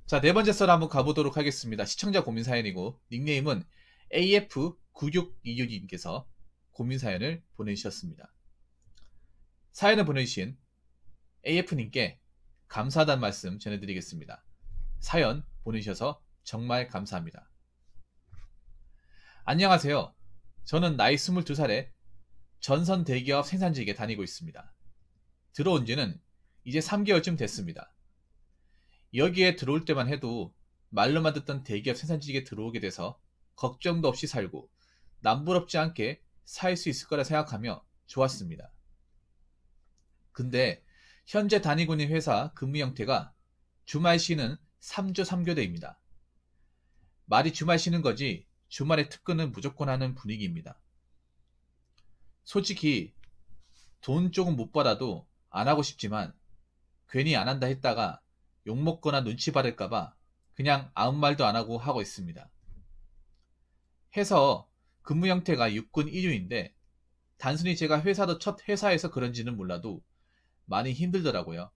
자, 네 번째 썰 한번 가보도록 하겠습니다. 시청자 고민 사연이고, 닉네임은 AF9626님께서 고민 사연을 보내주셨습니다. 사연을 보내주신 AF님께 감사하다는 말씀 전해드리겠습니다. 사연 보내주셔서 정말 감사합니다. 안녕하세요. 저는 나이 22살에 전선 대기업 생산직에 다니고 있습니다. 들어온 지는 이제 3개월쯤 됐습니다. 여기에 들어올 때만 해도 말로만 듣던 대기업 생산직에 들어오게 돼서 걱정도 없이 살고 남부럽지 않게 살 수 있을 거라 생각하며 좋았습니다. 근데 현재 다니고 있는 회사 근무 형태가 주말 쉬는 3조 3교대입니다. 말이 주말 쉬는 거지 주말에 특근은 무조건 하는 분위기입니다. 솔직히 돈 조금 못 받아도 안 하고 싶지만 괜히 안 한다 했다가 욕먹거나 눈치 받을까봐 그냥 아무 말도 안 하고 있습니다. 해서 근무 형태가 6군 1유인데 단순히 제가 회사도 첫 회사에서 그런지는 몰라도 많이 힘들더라고요.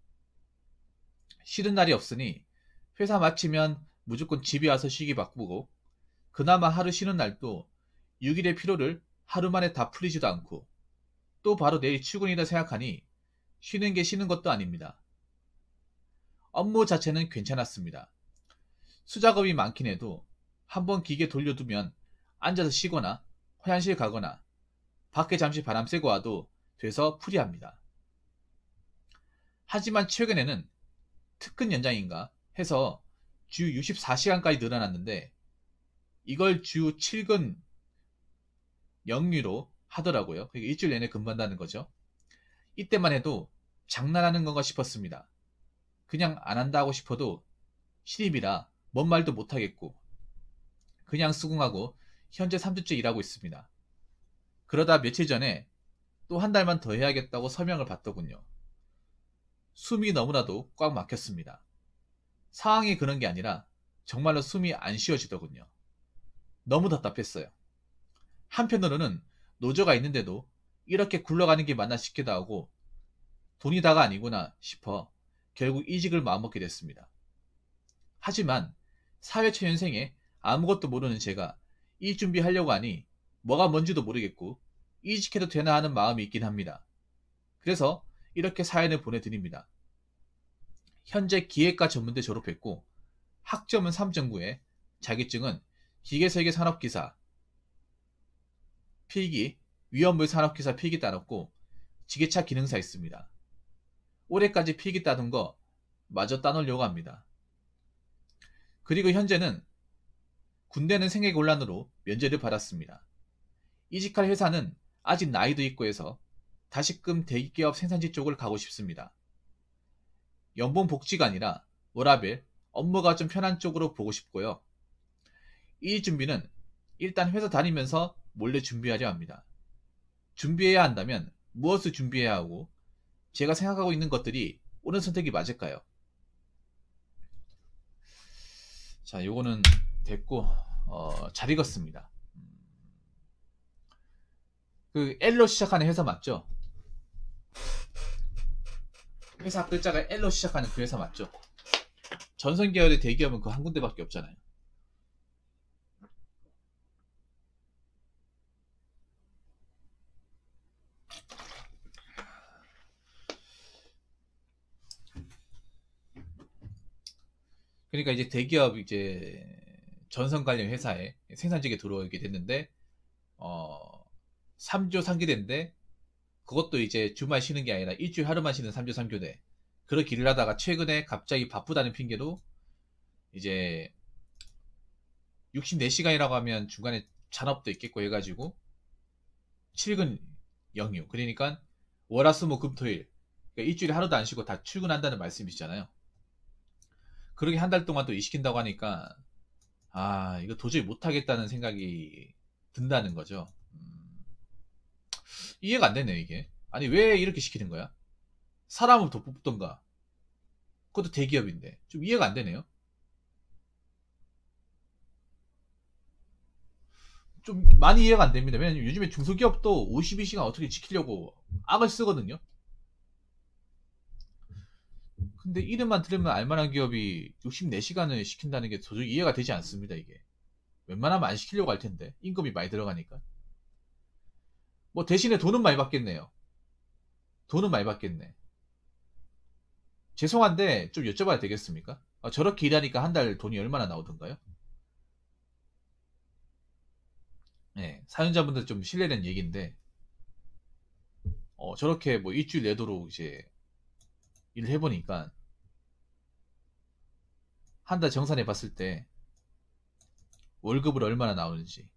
쉬는 날이 없으니 회사 마치면 무조건 집에 와서 쉬기 바쁘고 그나마 하루 쉬는 날도 6일의 피로를 하루 만에 다 풀리지도 않고 또 바로 내일 출근이라 생각하니 쉬는 게 쉬는 것도 아닙니다. 업무 자체는 괜찮았습니다. 수작업이 많긴 해도 한번 기계 돌려두면 앉아서 쉬거나 화장실 가거나 밖에 잠시 바람 쐬고 와도 돼서 풀이합니다. 하지만 최근에는 특근 연장인가 해서 주 64시간까지 늘어났는데 이걸 주 7근 영유로 하더라고요. 그러니까 일주일 내내 근무한다는 거죠. 이때만 해도 장난하는 건가 싶었습니다. 그냥 안 한다 하고 싶어도 신입이라 뭔 말도 못하겠고 그냥 수긍하고 현재 3주째 일하고 있습니다. 그러다 며칠 전에 또 한 달만 더 해야겠다고 서명을 받더군요. 숨이 너무나도 꽉 막혔습니다. 상황이 그런 게 아니라 정말로 숨이 안 쉬어지더군요. 너무 답답했어요. 한편으로는 노조가 있는데도 이렇게 굴러가는 게 맞나 싶기도 하고 돈이 다가 아니구나 싶어 결국 이직을 마음먹게 됐습니다. 하지만 사회초년생에 아무것도 모르는 제가 이 준비하려고 하니 뭐가 뭔지도 모르겠고 이직해도 되나 하는 마음이 있긴 합니다. 그래서 이렇게 사연을 보내드립니다. 현재 기획과 전문대 졸업했고 학점은 3.9에 자격증은 기계설계 산업기사 필기, 위험물 산업기사 필기 따놨고 지게차 기능사 있습니다. 올해까지 필기 따둔 거 마저 따놓으려고 합니다. 그리고 현재는 군대는 생계곤란으로 면제를 받았습니다. 이직할 회사는 아직 나이도 있고 해서 다시금 대기업 생산지 쪽을 가고 싶습니다. 연봉 복지가 아니라 워라밸, 업무가 좀 편한 쪽으로 보고 싶고요. 이 준비는 일단 회사 다니면서 몰래 준비하려 합니다. 준비해야 한다면 무엇을 준비해야 하고 제가 생각하고 있는 것들이 옳은 선택이 맞을까요? 자, 요거는 됐고 잘 읽었습니다. 그 L로 시작하는 회사 맞죠? 회사 글자가 L로 시작하는 그 회사 맞죠? 전선 계열의 대기업은 그 한 군데밖에 없잖아요. 그러니까 이제 대기업 이제 전선 관련 회사에 생산직에 들어오게 됐는데 3조 3교대인데 그것도 이제 주말 쉬는 게 아니라 일주일 하루만 쉬는 3조 3교대 그렇게 일을 하다가 최근에 갑자기 바쁘다는 핑계로 이제 64시간이라고 하면 중간에 잔업도 있겠고 해가지고 7근 영유 그러니까 월화수목금토일 그러니까 일주일에 하루도 안 쉬고 다 출근한다는 말씀이시잖아요. 그렇게 한 달 동안 또 일 시킨다고 하니까 이거 도저히 못하겠다는 생각이 든다는 거죠. 이해가 안 되네 이게. 아니 왜 이렇게 시키는 거야? 사람을 더 뽑던가. 그것도 대기업인데 좀 이해가 안 되네요. 좀 많이 이해가 안 됩니다. 왜냐면 요즘에 중소기업도 52시간 어떻게 지키려고 악을 쓰거든요. 근데 이름만 들으면 알만한 기업이 64시간을 시킨다는 게 도저히 이해가 되지 않습니다, 이게. 웬만하면 안 시키려고 할 텐데. 임금이 많이 들어가니까. 뭐 대신에 돈은 많이 받겠네요. 돈은 많이 받겠네. 죄송한데 좀 여쭤봐도 되겠습니까? 저렇게 일하니까 한 달 돈이 얼마나 나오던가요? 네, 사연자분들 좀 실례된 얘기인데 저렇게 뭐 일주일 내도록 이제 일을 해보니까 한 달 정산해 봤을 때 월급을 얼마나 나오는지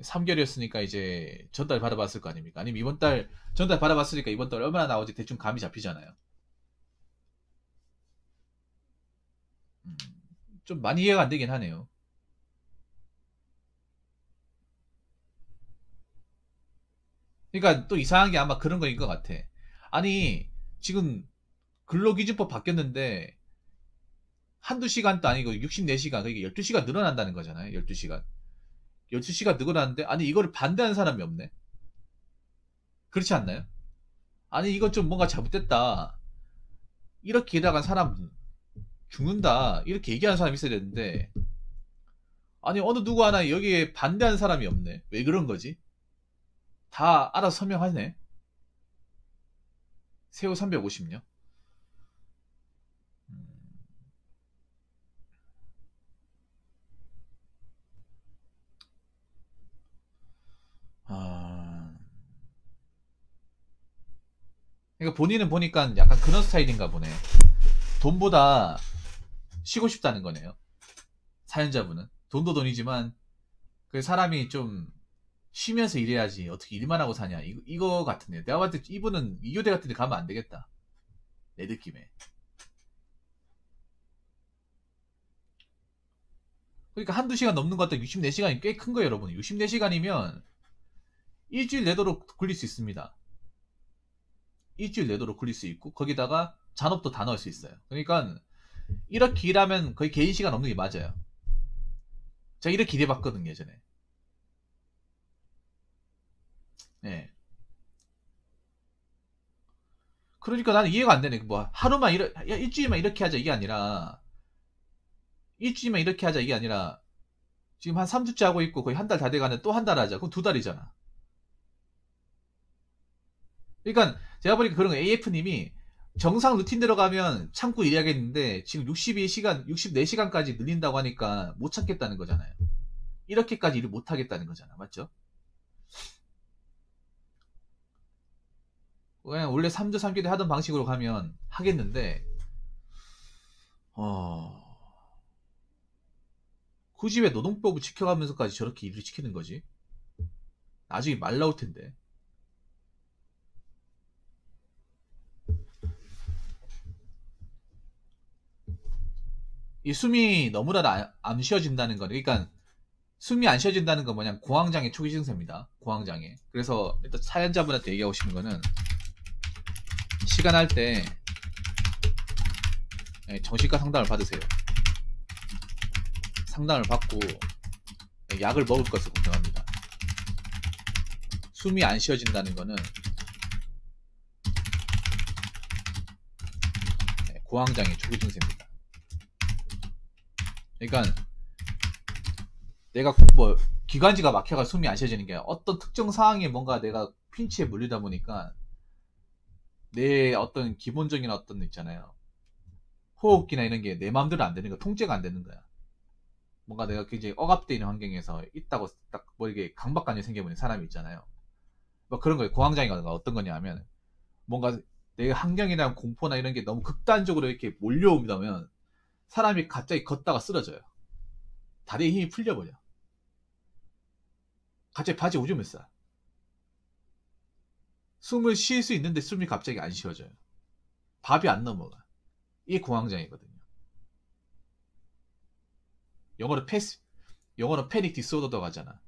3개월이었으니까 이제 전달 받아봤을 거 아닙니까? 아니면 이번 달 전달 받아봤으니까 이번 달 얼마나 나오지 대충 감이 잡히잖아요. 음, 좀 많이 이해가 안 되긴 하네요. 그러니까 또 이상한 게 아마 그런 거인 것 같아. 아니 지금 근로기준법 바뀌었는데 한두 시간도 아니고 64시간, 그게 12시간 늘어난다는 거잖아요. 12시간. 12시간 늘어나는데, 아니, 이거를 반대하는 사람이 없네. 그렇지 않나요? 아니, 이건 좀 뭔가 잘못됐다. 이렇게 일하간 사람 죽는다. 이렇게 얘기하는 사람이 있어야 되는데, 아니, 어느 누구 하나 여기에 반대하는 사람이 없네. 왜 그런 거지? 다 알아서 서명하네. 세후 350요? 아, 그러니까 본인은 보니까 약간 그런 스타일인가 보네. 돈보다 쉬고 싶다는 거네요. 사연자분은. 돈도 돈이지만, 그 사람이 좀 쉬면서 일해야지 어떻게 일만 하고 사냐 이거 같은데 내가 봤을 때 이분은 이교대 같은 데 가면 안 되겠다 내 느낌에. 그러니까 한두 시간 넘는 것 같다. 64시간이 꽤 큰 거예요 여러분. 64시간이면 일주일 내도록 굴릴 수 있습니다. 일주일 내도록 굴릴 수 있고 거기다가 잔업도 다 넣을 수 있어요. 그러니까 이렇게 일하면 거의 개인 시간 없는 게 맞아요. 제가 이렇게 일해봤거든요 예전에. 네. 그러니까 나는 이해가 안 되네. 뭐 하루만 야, 일주일만 이렇게 하자 이게 아니라 일주일만 이렇게 하자 이게 아니라 지금 한 3주째 하고 있고 거의 한 달 다 돼가는 또 한 달 하자. 그럼 두 달이잖아. 그러니까 제가 보니까 그런 거 AF님이 정상 루틴 들어가면 참고 일해야겠는데 지금 62시간, 64시간까지 늘린다고 하니까 못 참겠다는 거잖아요. 이렇게까지 일을 못 하겠다는 거잖아. 맞죠? 그냥 원래 3주 3개월 하던 방식으로 가면 하겠는데 어... 굳이 왜 노동법을 지켜가면서까지 저렇게 일을 시키는 거지? 나중에 말 나올 텐데. 이 숨이 너무나도 안 쉬어진다는 거네. 그러니까 숨이 안 쉬어진다는 건 뭐냐 공황장애 초기 증세입니다. 공황장애. 그래서 일단 사연자분한테 얘기하고 싶은 거는 시간 할 때 정신과 상담을 받으세요. 상담을 받고 약을 먹을 것을 권장합니다. 숨이 안 쉬어진다는 거는 공황장애 초기 증세입니다. 그러니까 내가 뭐 기관지가 막혀가 숨이 안 쉬어지는 게 어떤 특정 상황에 뭔가 내가 핀치에 물리다 보니까 내 어떤 기본적인 어떤 있잖아요. 호흡기나 이런 게 내 마음대로 안 되는 거, 통제가 안 되는 거야. 뭔가 내가 굉장히 억압되어 있는 환경에서 있다고 딱 뭐 이게 강박관념이 생겨버린 사람이 있잖아요. 뭐 그런 거예요. 공황장애가 어떤 거냐면 뭔가 내 환경에 대한 공포나 이런 게 너무 극단적으로 이렇게 몰려오면 사람이 갑자기 걷다가 쓰러져요. 다리에 힘이 풀려버려. 갑자기 바지 오줌을 싸. 숨을 쉴 수 있는데 숨이 갑자기 안 쉬어져요. 밥이 안 넘어가. 이게 공황장애거든요. 영어로 영어로 패닉 디스오더도 하잖아.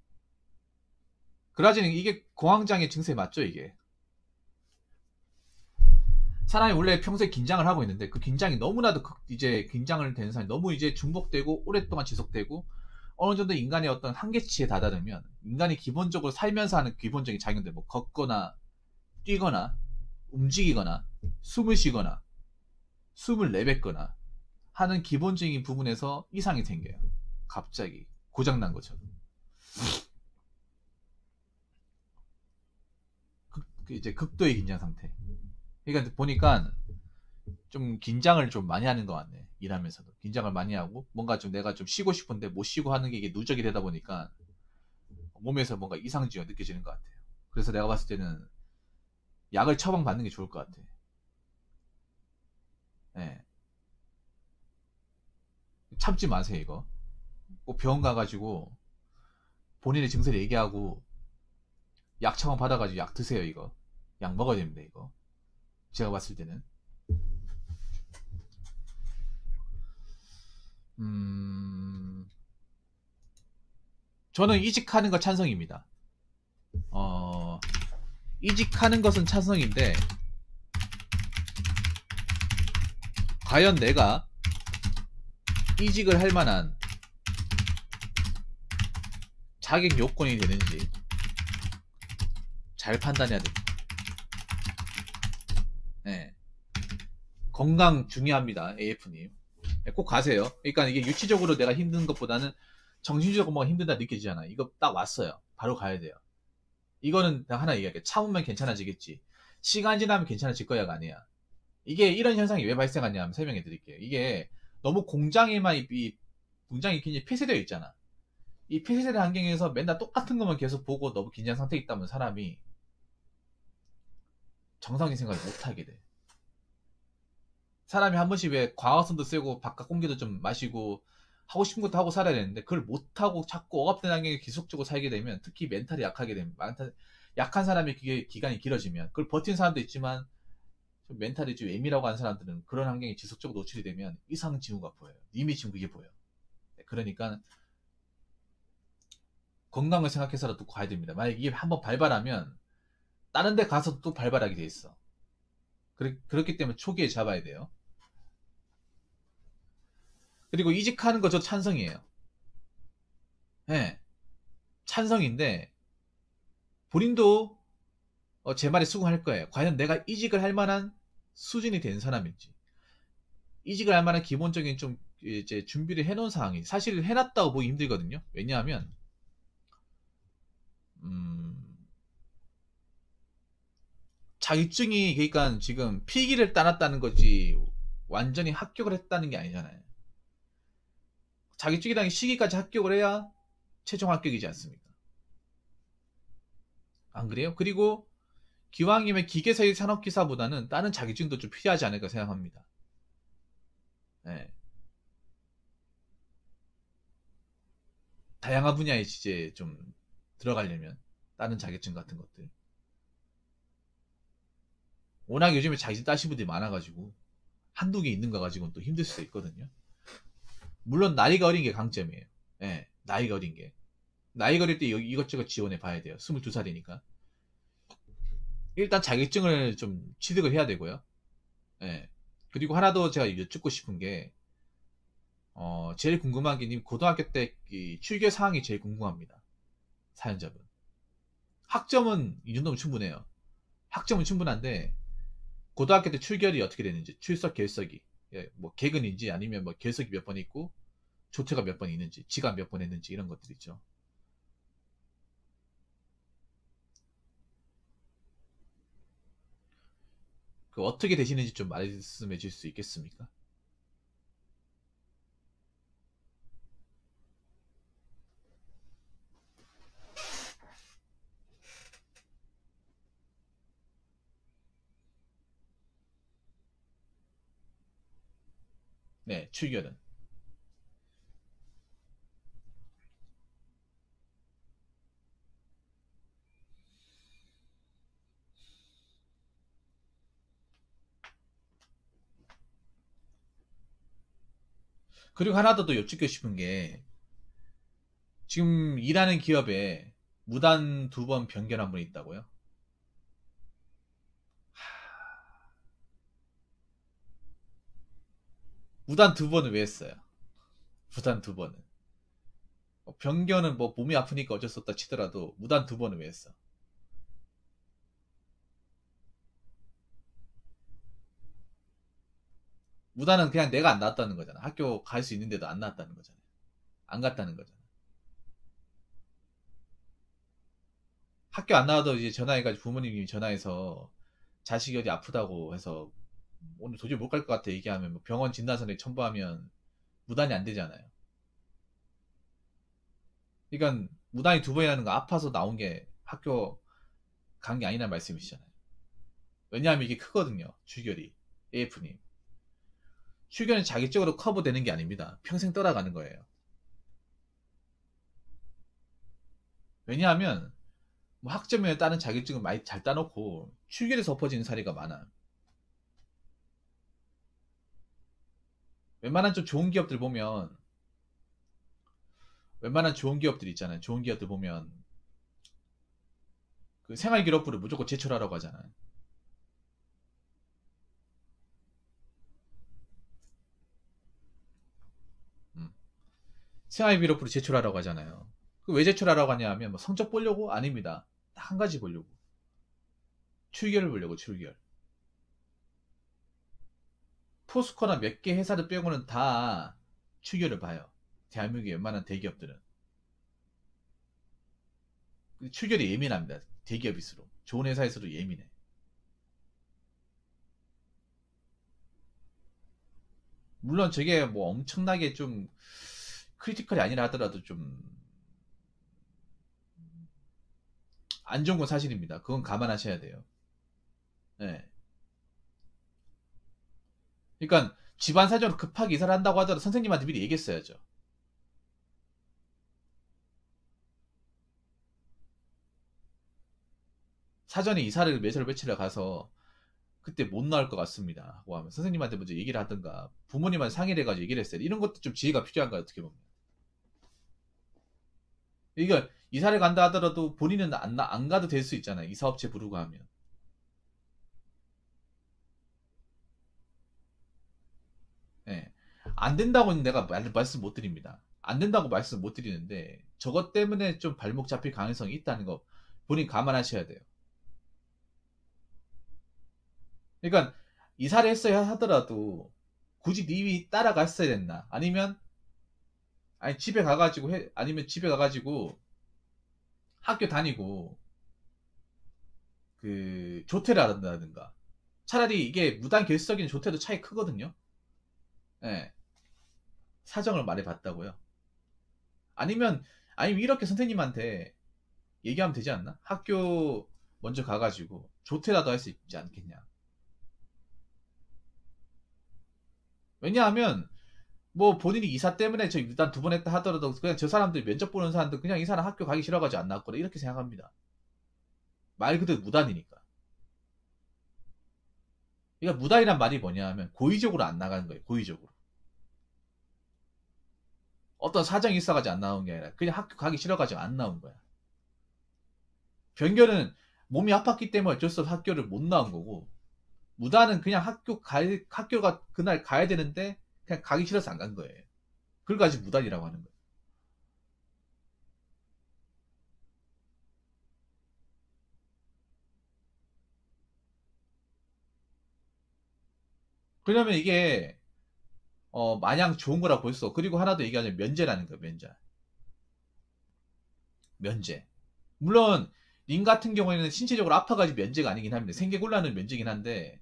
그라지는 이게 공황장애 증세 맞죠, 이게? 사람이 원래 평소에 긴장을 하고 있는데 그 긴장이 너무나도 이제 긴장을 되는 사람이 너무 이제 중복되고 오랫동안 지속되고 어느 정도 인간의 어떤 한계치에 다다르면 인간이 기본적으로 살면서 하는 기본적인 작용들 뭐 걷거나 뛰거나 움직이거나 숨을 쉬거나 숨을 내뱉거나 하는 기본적인 부분에서 이상이 생겨요. 갑자기 고장난 것처럼. 이제 극도의 긴장 상태. 그러니까 보니까 좀 긴장을 좀 많이 하는 것 같네. 일하면서도 긴장을 많이 하고 뭔가 좀 내가 좀 쉬고 싶은데 못 쉬고 하는 게 이게 누적이 되다 보니까 몸에서 뭔가 이상징후가 느껴지는 것 같아요. 그래서 내가 봤을 때는 약을 처방 받는 게 좋을 것 같아. 예. 참지 마세요 이거. 꼭 병원 가가지고 본인의 증세를 얘기하고 약 처방 받아가지고 약 드세요 이거. 약 먹어야 됩니다 이거. 제가 봤을 때는. 음, 저는 이직하는 거 찬성입니다. 어, 이직하는 것은 찬성인데 과연 내가 이직을 할 만한 자격 요건이 되는지 잘 판단해야 됩니다. 네. 건강 중요합니다. AF님. 꼭 가세요. 그러니까 이게 유치적으로 내가 힘든 것보다는 정신적으로 뭔가 힘들다 느껴지잖아. 이거 딱 왔어요. 바로 가야 돼요. 이거는 하나 얘기할게. 참으면 괜찮아지겠지. 시간 지나면 괜찮아질 거야가 아니야. 이게 이런 현상이 왜 발생하냐 면 설명해 드릴게요. 이게 너무 공장에만 이 공장이 굉장히 폐쇄되어 있잖아. 이 폐쇄된 환경에서 맨날 똑같은 것만 계속 보고 너무 긴장 상태에 있다면 사람이 정상적인 생각을 못 하게 돼. 사람이 한 번씩 왜 광합성도 쓰고 바깥 공기도 좀 마시고 하고 싶은 것도 하고 살아야 되는데 그걸 못하고 자꾸 억압된 환경에 계속적으로 살게 되면 특히 멘탈이 약하게 되면 약한 사람이 그게 기간이 길어지면 그걸 버틴 사람도 있지만 좀 멘탈이 좀 예민하고 한 사람들은 그런 환경에 지속적으로 노출이 되면 이상 징후가 보여요. 이미 지금 그게 보여. 그러니까 건강을 생각해서라도 가야 됩니다. 만약 이게 한번 발발하면 다른 데 가서 또 발발하게 돼 있어. 그렇기 때문에 초기에 잡아야 돼요. 그리고 이직하는 거 저 찬성이에요. 네, 찬성인데 본인도 제 말에 수긍할 거예요. 과연 내가 이직을 할 만한 수준이 된 사람인지, 이직을 할 만한 기본적인 좀 이제 준비를 해놓은 상황이 사실 해놨다고 보기 힘들거든요. 왜냐하면 음, 자격증이 그러니까 지금 필기를 따놨다는 거지 완전히 합격을 했다는 게 아니잖아요. 자격증이라는 시기까지 합격을 해야 최종 합격이지 않습니까? 안 그래요? 그리고 기왕이면 기계사의 산업기사보다는 다른 자격증도 좀 필요하지 않을까 생각합니다. 네. 다양한 분야에 이제 좀 들어가려면 다른 자격증 같은 것들. 워낙 요즘에 자격증 따신 분들이 많아가지고 한두 개 있는 거 가지고는 또 힘들 수도 있거든요. 물론 나이가 어린 게 강점이에요. 네, 나이가 어린 게. 나이가 어릴 때 이것저것 지원해 봐야 돼요. 22살이니까. 일단 자격증을 좀 취득을 해야 되고요. 네. 그리고 하나 더 제가 여쭙고 싶은 게 제일 궁금한 게 님 고등학교 때 출결 사항이 제일 궁금합니다. 사연자분. 학점은 이 정도면 충분해요. 학점은 충분한데 고등학교 때 출결이 어떻게 되는지 출석 결석이 예, 뭐 개근인지 아니면 뭐 결석이 몇 번 있고 조퇴가 몇 번 있는지 지각 몇 번 했는지 이런 것들 있죠. 그 어떻게 되시는지 좀 말씀해 주실 수 있겠습니까? 네, 출결은. 그리고 하나 더 여쭙고 싶은 게 지금 일하는 기업에 무단 2번 변경한 분이 있다고요? 무단 2번은 왜 했어요? 무단 2번은. 변경은 뭐 몸이 아프니까 어쩔 수 없다 치더라도 무단 2번은 왜 했어? 무단은 그냥 내가 안 나왔다는 거잖아. 학교 갈 수 있는데도 안 나왔다는 거잖아. 안 갔다는 거잖아. 학교 안 나와도 이제 전화해가지고 부모님이 전화해서 자식이 어디 아프다고 해서 오늘 도저히 못 갈 것 같아 얘기하면 뭐 병원 진단서에 첨부하면 무단이 안 되잖아요. 그러니까 무단이 두 번이라는 거 아파서 나온 게 학교 간 게 아니란 말씀이시잖아요. 왜냐하면 이게 크거든요. 출결이. AF님. 출결은 자기적으로 커버되는 게 아닙니다. 평생 떠나가는 거예요. 왜냐하면 뭐 학점에 따른 자격증을 많이 잘 따놓고 출결에서 엎어지는 사례가 많아. 웬만한 좀 좋은 기업들 보면 웬만한 좋은 기업들 있잖아요. 좋은 기업들 보면 그 생활기록부를 무조건 제출하라고 하잖아요. 음. 생활기록부를 제출하라고 하잖아요. 그 왜 제출하라고 하냐 하면 뭐 성적 보려고? 아닙니다. 딱 한 가지 보려고. 출결을 보려고 출결. 포스코나 몇 개 회사를 빼고는 다 출결을 봐요. 대한민국의 웬만한 대기업들은. 출결이 예민합니다. 대기업일수록. 좋은 회사일수록 예민해. 물론 저게 뭐 엄청나게 좀 크리티컬이 아니라 하더라도 좀 안 좋은 건 사실입니다. 그건 감안하셔야 돼요. 네. 그러니까 집안 사정으로 급하게 이사를 한다고 하더라도 선생님한테 미리 얘기했어야죠. 사전에 이사를 매설 며칠에 가서 그때 못 나올 것 같습니다. 하고 하면 선생님한테 먼저 얘기를 하든가 부모님한테 상의를 해가지고 얘기를 했어요. 이런 것도 좀 지혜가 필요한 거야 어떻게 보면. 이거 이사를 간다 하더라도 본인은 안 가도 될 수 있잖아요. 이사업체 부르고 하면. 예. 안 된다고는 내가 말씀 못 드립니다. 안 된다고 말씀 못 드리는데 저것 때문에 좀 발목 잡힐 가능성이 있다는 거 본인 감안하셔야 돼요. 그러니까 이사를 했어야 하더라도 굳이 님이 따라갔어야 됐나? 아니면 아니 집에 가가지고 아니면 집에 가가지고 학교 다니고 그 조퇴를 한다든가. 차라리 이게 무단 결석인 조퇴도 차이 크거든요. 예. 사정을 말해봤다고요. 아니면 아니면 이렇게 선생님한테 얘기하면 되지 않나? 학교 먼저 가가지고 조퇴라도 할 수 있지 않겠냐? 왜냐하면 뭐 본인이 이사 때문에 저 일단 두 번 했다 하더라도 그냥 저 사람들 면접 보는 사람들 그냥 이 사람 학교 가기 싫어가지고 안 나왔거나 이렇게 생각합니다. 말 그대로 무단이니까. 그러니까 무단이란 말이 뭐냐 하면 고의적으로 안 나가는 거예요. 고의적으로. 어떤 사정이 있어가지고 안 나온 게 아니라 그냥 학교 가기 싫어가지고 안 나온 거야. 변결은 몸이 아팠기 때문에 어쩔 수 없이 학교를 못 나온 거고 무단은 그냥 학교가 그날 가야 되는데 그냥 가기 싫어서 안 간 거예요. 그걸 가지고 무단이라고 하는 거예요. 그러면 이게 마냥 좋은 거라 볼 수 없고 그리고 하나 더 얘기하자면 면제라는 거예요. 면제. 물론 님 같은 경우에는 신체적으로 아파가지고 면제가 아니긴 합니다. 생계곤란은 면제긴 한데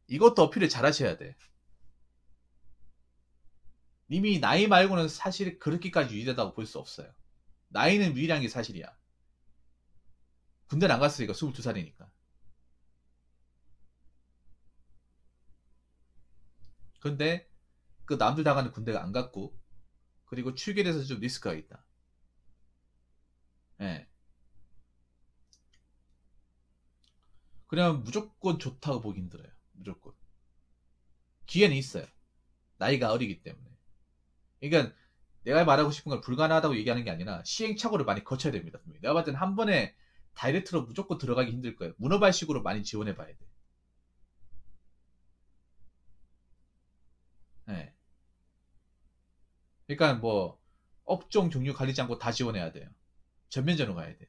이것도 어필을 잘 하셔야 돼. 님이 나이 말고는 사실 그렇게까지 유리하다고 볼 수 없어요. 나이는 유일한 게 사실이야. 군대를 안 갔으니까 22살이니까. 근데 그 남들 당하는 군대가 안 갔고 그리고 출결해서 좀 리스크가 있다. 예. 그냥 무조건 좋다고 보기 힘들어요. 무조건. 기회는 있어요. 나이가 어리기 때문에. 그러니까 내가 말하고 싶은 건 불가능하다고 얘기하는 게 아니라 시행착오를 많이 거쳐야 됩니다. 내가 봤을 때는 한 번에 다이렉트로 무조건 들어가기 힘들 거예요. 문어발식으로 많이 지원해 봐야 돼. 예. 그러니까 뭐 업종 종류 가리지 않고 다 지원해야 돼요. 전면전으로 가야 돼.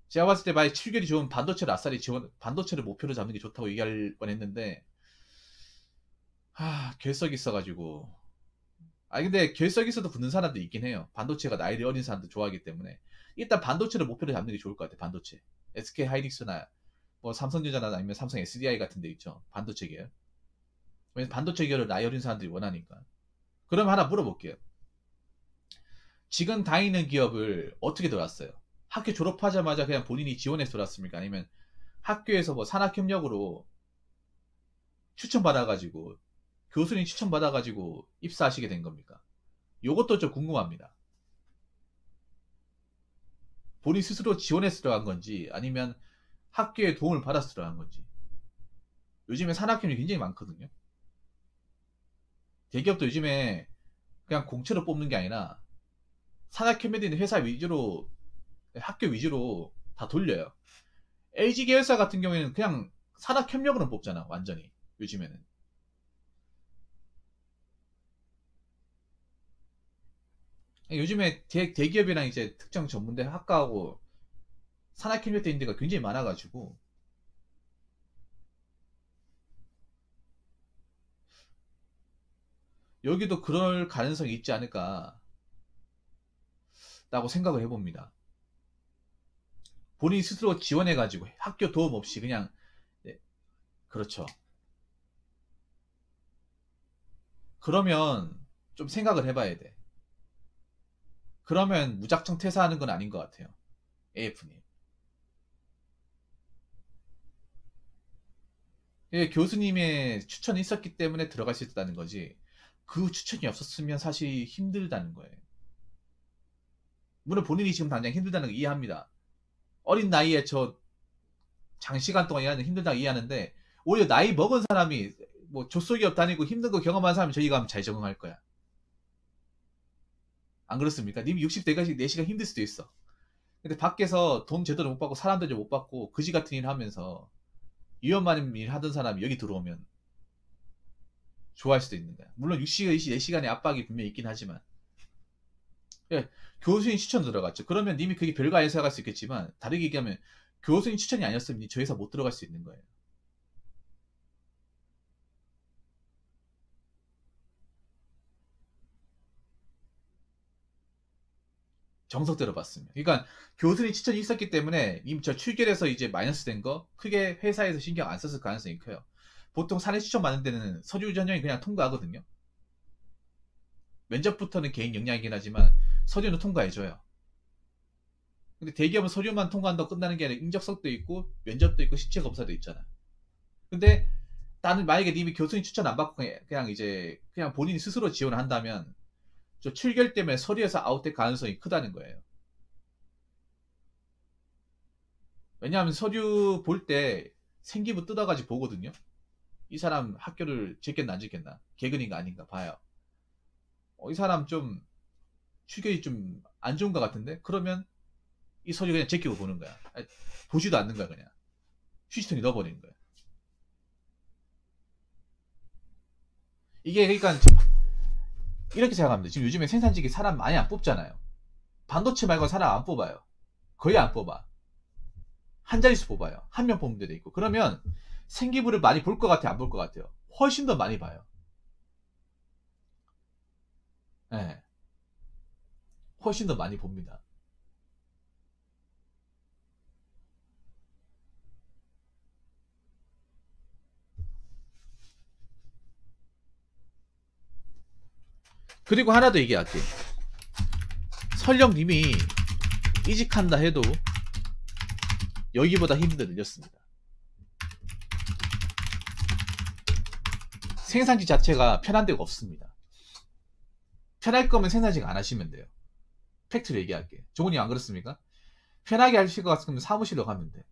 제가 봤을 때 만약 7개월이 좋은 반도체를 아싸리 지원, 반도체를 목표로 잡는 게 좋다고 얘기할 뻔했는데 결석이 있어가지고. 근데 결석이 있어도 붙는 사람도 있긴 해요. 반도체가 나이를 어린 사람도 좋아하기 때문에. 일단 반도체를 목표로 잡는 게 좋을 것 같아, 반도체. SK 하이닉스나, 뭐, 삼성전자나 아니면 삼성 SDI 같은 데 있죠. 반도체 계열. 왜냐면 반도체 계열을 나이 어린 사람들이 원하니까. 그럼 하나 물어볼게요. 지금 다니는 기업을 어떻게 들어왔어요? 학교 졸업하자마자 그냥 본인이 지원해서 들어왔습니까? 아니면 학교에서 뭐 산학협력으로 추천받아가지고 교수님 추천받아가지고 입사하시게 된 겁니까? 요것도 좀 궁금합니다. 본인 스스로 지원해서 들어간 건지 아니면 학교의 도움을 받아서 들어간 건지. 요즘에 산학협력이 굉장히 많거든요. 대기업도 요즘에 그냥 공채로 뽑는 게 아니라 산학협력이 있는 회사 위주로 학교 위주로 다 돌려요. LG 계열사 같은 경우에는 그냥 산학협력으로 뽑잖아, 완전히. 요즘에는. 요즘에 대기업이랑 이제 특정 전문대 학과하고 산학협력대 있는 데가 굉장히 많아가지고, 여기도 그럴 가능성이 있지 않을까라고 생각을 해봅니다. 본인이 스스로 지원해가지고 학교 도움 없이 그냥, 네, 그렇죠. 그러면 좀 생각을 해봐야 돼. 그러면 무작정 퇴사하는 건 아닌 것 같아요. AF님. 교수님의 추천이 있었기 때문에 들어갈 수 있다는 거지. 그 추천이 없었으면 사실 힘들다는 거예요. 물론 본인이 지금 당장 힘들다는 거 이해합니다. 어린 나이에 저 장시간 동안 일하는 힘들다고 이해하는데, 오히려 나이 먹은 사람이 뭐 조소기업 다니고 힘든 거 경험한 사람이 저희가 하면 잘 적응할 거야. 안 그렇습니까? 님이 60대가 4시간 힘들 수도 있어. 근데 밖에서 돈 제대로 못 받고 사람들도 못 받고 그지 같은 일 하면서 위험한 일 하던 사람이 여기 들어오면 좋아할 수도 있는 거야. 물론 6시간, 4시간의 압박이 분명히 있긴 하지만. 예, 교수님 추천 들어갔죠. 그러면 님이 그게 별거 아니라 생각할 수 있겠지만, 다르게 얘기하면 교수님 추천이 아니었으면 저 회사 못 들어갈 수 있는 거예요. 정석대로 봤습니다. 그러니까 교수님 추천이 있었기 때문에 이미 저 출결해서 이제 마이너스 된 거 크게 회사에서 신경 안 썼을 가능성이 커요. 보통 사내 추천 받는 데는 서류 전형이 그냥 통과하거든요. 면접부터는 개인 역량이긴 하지만 서류는 통과해줘요. 근데 대기업은 서류만 통과한다고 끝나는 게 아니라 인적성도 있고 면접도 있고 신체 검사도 있잖아. 근데 나는 만약에 님이 교수님 추천 안 받고 그냥 이제 그냥 본인이 스스로 지원을 한다면 저 출결 때문에 서류에서 아웃될 가능성이 크다는 거예요. 왜냐하면 서류 볼 때 생기부 뜯어가지고 보거든요. 이 사람 학교를 짓겠나 안 짓겠나, 개근인가 아닌가 봐요. 이 사람 좀 출결이 좀 안 좋은 것 같은데, 그러면 이 서류 그냥 제끼고 보는 거야. 보지도 않는 거야. 그냥 휴지통에 넣어버리는 거야. 이게 그러니까 지금 이렇게 생각합니다. 지금 요즘에 생산직이 사람 많이 안 뽑잖아요. 반도체 말고 사람 안 뽑아요. 거의 안 뽑아. 한 자릿수 뽑아요. 한 명 뽑는 데도 있고. 그러면 생기부를 많이 볼 것 같아요? 안 볼 것 같아요? 훨씬 더 많이 봐요. 네, 훨씬 더 많이 봅니다. 그리고 하나 더 얘기할게. 설령님이 이직한다 해도 여기보다 힘든 데 늘렸습니다. 생산지 자체가 편한 데가 없습니다. 편할 거면 생산직 안 하시면 돼요. 팩트로 얘기할게. 종훈이 안 그렇습니까? 편하게 하실 것 같으면 사무실로 가면 돼.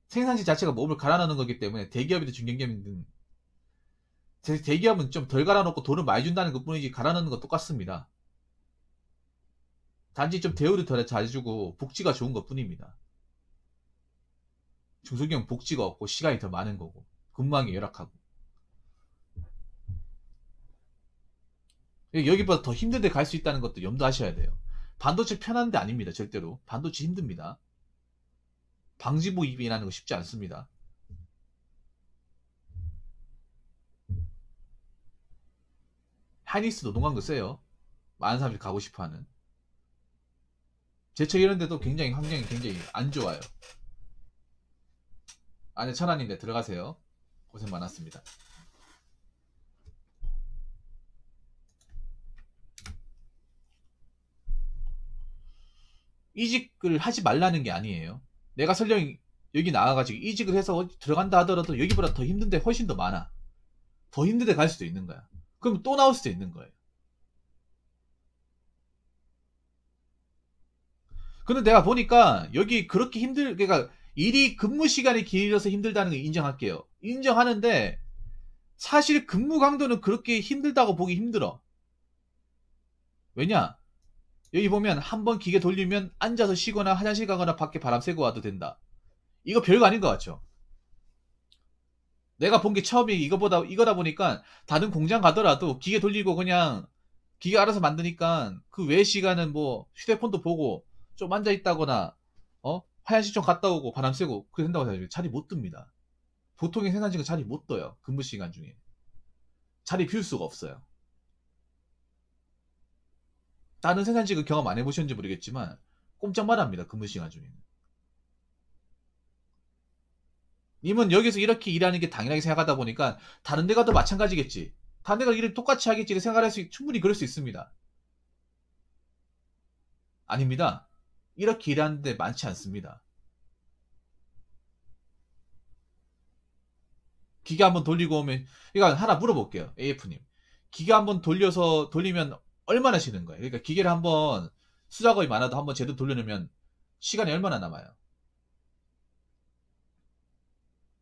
생산지 자체가 몸을 갈아넣는 거기 때문에 대기업이든 중견기업이든, 대기업은 좀 덜 갈아넣고 돈을 많이 준다는 것 뿐이지 갈아넣는 건 똑같습니다. 단지 좀 대우를 더 잘해주고 복지가 좋은 것 뿐입니다. 중소기업 복지가 없고 시간이 더 많은 거고 근무하기 열악하고. 여기보다 더 힘든 데 갈 수 있다는 것도 염두하셔야 돼요. 반도체 편한 데 아닙니다. 절대로. 반도체 힘듭니다. 방지부 입이라는 거 쉽지 않습니다. 하이닉스 노동강도 세요. 많은 사람들이 가고 싶어하는. 제철 이런 데도 굉장히 환경이 굉장히 안 좋아요. 안에 천안인데 들어가세요. 고생 많았습니다. 이직을 하지 말라는 게 아니에요. 내가 설령 여기 나와가지고 이직을 해서 들어간다 하더라도 여기보다 더 힘든데 훨씬 더 많아. 더 힘든데 갈 수도 있는 거야. 그럼 또 나올 수도 있는 거예요. 근데 내가 보니까 여기 그렇게 그러니까 일이 근무 시간이 길어서 힘들다는 거 인정할게요. 인정하는데 사실 근무 강도는 그렇게 힘들다고 보기 힘들어. 왜냐? 여기 보면 한 번 기계 돌리면 앉아서 쉬거나 화장실 가거나 밖에 바람 쐬고 와도 된다. 이거 별거 아닌 것 같죠? 내가 본 게 처음이 이거다 보니까 다른 공장 가더라도 기계 돌리고 그냥 기계 알아서 만드니까 그 외 시간은 뭐 휴대폰도 보고 좀 앉아 있다거나 화장실 좀 갔다 오고 바람 쐬고 그게 된다고 해가지고 자리 못 듭니다. 보통의 생산직은 자리 못 떠요. 근무 시간 중에. 자리 비울 수가 없어요. 다른 생산직은 경험 안 해보셨는지 모르겠지만 꼼짝말 합니다. 근무 시간 중에는. 님은 여기서 이렇게 일하는 게 당연하게 생각하다 보니까 다른 데 가도 마찬가지겠지. 다른 데가 일을 똑같이 하겠지 생각할 수 충분히 그럴 수 있습니다. 아닙니다. 이렇게 일하는데 많지 않습니다. 기계 한번 돌리고 오면 이거 하나 물어볼게요. AF님. 기계 한번 돌리면 얼마나 쉬는 거예요? 그러니까 기계를 한번 수작업이 많아도 한번 제대로 돌려놓으면 시간이 얼마나 남아요?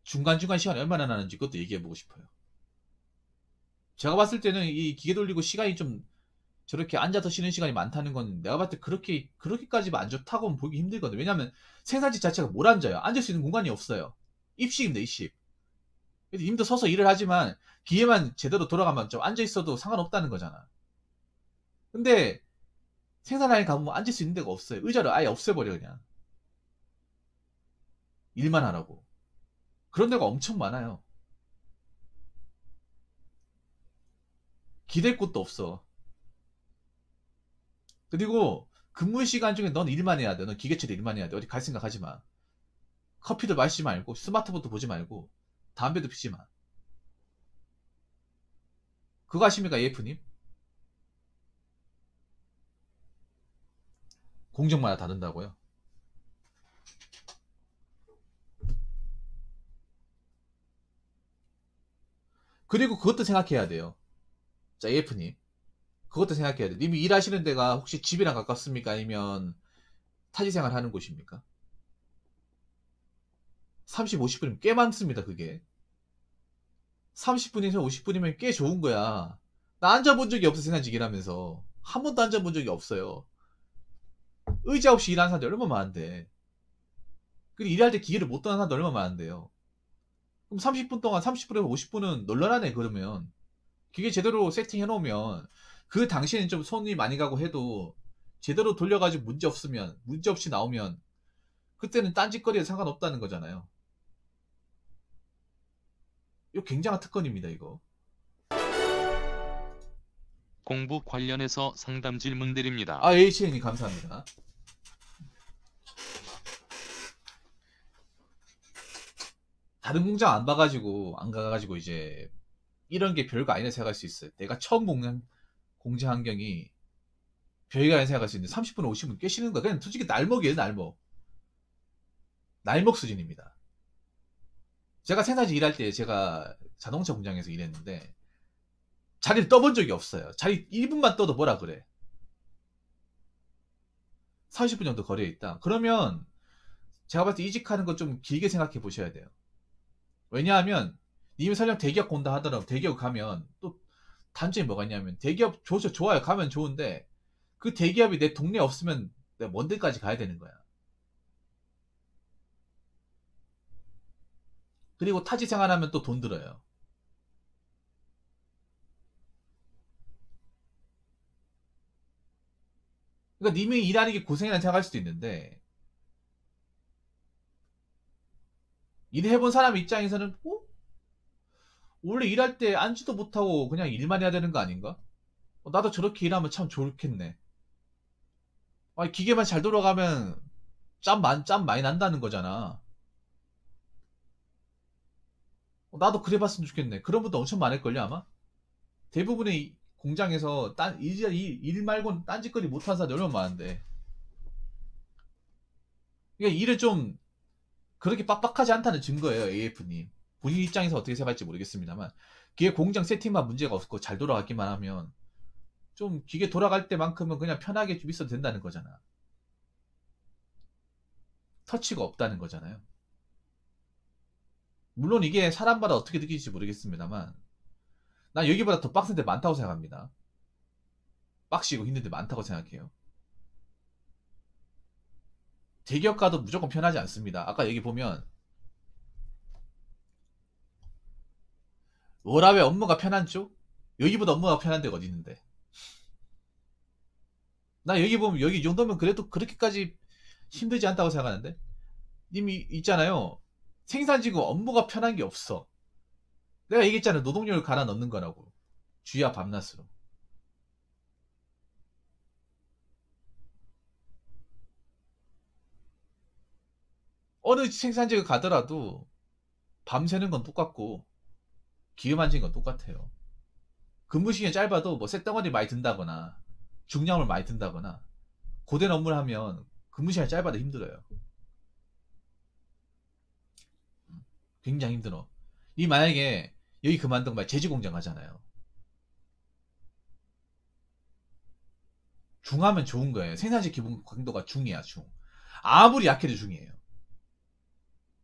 중간중간 시간이 얼마나 나는지 그것도 얘기해보고 싶어요. 제가 봤을 때는 이 기계 돌리고 시간이 좀 저렇게 앉아서 쉬는 시간이 많다는 건 내가 봤을 때 그렇게까지 안 좋다고는 보기 힘들거든요. 왜냐하면 생산직 자체가 못 앉아요. 앉을 수 있는 공간이 없어요. 입식입니다, 입식. 님도 서서 일을 하지만 기계만 제대로 돌아가면 좀 앉아 있어도 상관없다는 거잖아. 근데 생산 라인 가보면 앉을 수 있는 데가 없어요. 의자를 아예 없애버려 그냥. 일만 하라고. 그런 데가 엄청 많아요. 기댈 곳도 없어. 그리고 근무 시간 중에 넌 일만 해야 돼. 넌 기계체로 일만 해야 돼. 어디 갈 생각 하지 마. 커피도 마시지 말고 스마트폰도 보지 말고 담배도 피지 마. 그거 아십니까, AF님? 공정마다 다른다고요? 그리고 그것도 생각해야 돼요. 자, AF님. 그것도 생각해야 돼. 님이 일하시는 데가 혹시 집이랑 가깝습니까? 아니면 타지 생활 하는 곳입니까? 30, 50분이면 꽤 많습니다, 그게. 30분에서 50분이면 꽤 좋은 거야. 나 앉아본 적이 없어, 생산직 일하면서. 한 번도 앉아본 적이 없어요. 의자 없이 일하는 사람들 얼마나 많은데. 그리고 일할 때 기회를 못 떠나는 사람들 얼마나 많은데요. 그럼 30분 동안 30분에서 50분은 널널하네, 그러면. 기계 제대로 세팅해 놓으면 그 당시에는 좀 손이 많이 가고 해도 제대로 돌려가지고 문제 없으면, 문제 없이 나오면 그때는 딴짓거리에 상관없다는 거잖아요. 이거 굉장한 특권입니다, 이거. 공부 관련해서 상담 질문 드립니다. 아, HN이 감사합니다. 다른 공장 안 봐가지고, 안 가가지고 이제 이런 게 별거 아니라 생각할 수 있어요. 내가 처음 공장 환경이 별거 아니라 생각할 수 있는데 30분, 50분 꽤 쉬는 거야. 그냥 솔직히 날먹이에요, 날먹. 날먹 수준입니다. 제가 생산직 일할 때 제가 자동차 공장에서 일했는데 자리를 떠본 적이 없어요. 자리 1분만 떠도 뭐라 그래. 30분 정도 거리에 있다. 그러면 제가 봤을 때 이직하는 거 좀 길게 생각해 보셔야 돼요. 왜냐하면 님이 설령 대기업 본다 하더라도 대기업 가면 또 단점이 뭐가 있냐면 대기업 좋아요. 가면 좋은데 그 대기업이 내 동네에 없으면 내가 먼 데까지 가야 되는 거야. 그리고 타지 생활하면 또 돈 들어요. 그러니까 님이 일하는 게 고생이라는 생각할 수도 있는데 일해본 사람 입장에서는 원래 일할 때 앉지도 못하고 그냥 일만 해야 되는 거 아닌가? 나도 저렇게 일하면 참 좋겠네. 아니, 기계만 잘 돌아가면 짬 많이 난다는 거잖아. 나도 그래 봤으면 좋겠네. 그런 분도 엄청 많을걸요, 아마? 대부분의 공장에서 일 말고는 딴짓거리 못하는 사람이 얼마나 많은데. 그러니까 일을 좀 그렇게 빡빡하지 않다는 증거예요, AF님. 본인 입장에서 어떻게 생각할지 모르겠습니다만. 기계 공장 세팅만 문제가 없고 잘 돌아가기만 하면 좀 기계 돌아갈 때만큼은 그냥 편하게 좀 있어도 된다는 거잖아. 터치가 없다는 거잖아요. 물론 이게 사람마다 어떻게 느낄지 모르겠습니다만 난 여기보다 더 빡센 데 많다고 생각합니다. 빡시고 힘든 데 많다고 생각해요. 대기업 가도 무조건 편하지 않습니다. 아까 여기 보면 워라밸 업무가 편한 쪽? 여기보다 업무가 편한 데가 어디 있는데? 나 여기 보면 여기 이 정도면 그래도 그렇게까지 힘들지 않다고 생각하는데? 님이 있잖아요. 생산직은 업무가 편한 게 없어. 내가 얘기했잖아. 노동력을 갈아 넣는 거라고. 주야 밤낮으로. 어느 생산직을 가더라도 밤새는 건 똑같고 기회 만지는 건 똑같아요. 근무 시간이 짧아도 뭐 쇳덩어리 많이 든다거나 중량을 많이 든다거나 고된 업무를 하면 근무 시간이 짧아도 힘들어요. 굉장히 힘들어. 이 만약에 여기 그만둔 말 제주 공장 가잖아요. 중하면 좋은 거예요. 생산직 기본 강도가 중이야, 중. 아무리 약해도 중이에요.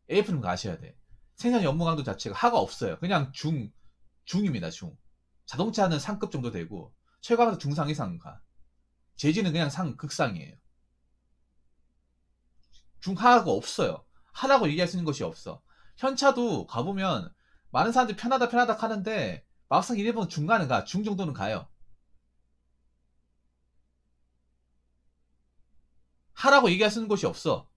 AF는 가셔야 돼. 생산직 업무 강도 자체가 하가 없어요. 그냥 중입니다, 중. 자동차는 상급 정도 되고, 철강도 중상 이상 가. 제지는 그냥 극상이에요. 중하가 없어요. 하라고 얘기할 수 있는 것이 없어. 현차도 가보면 많은 사람들이 편하다 편하다 하는데 막상 일해보면 중간은 가. 중 정도는 가요. 하라고 얘기할 수 있는 곳이 없어.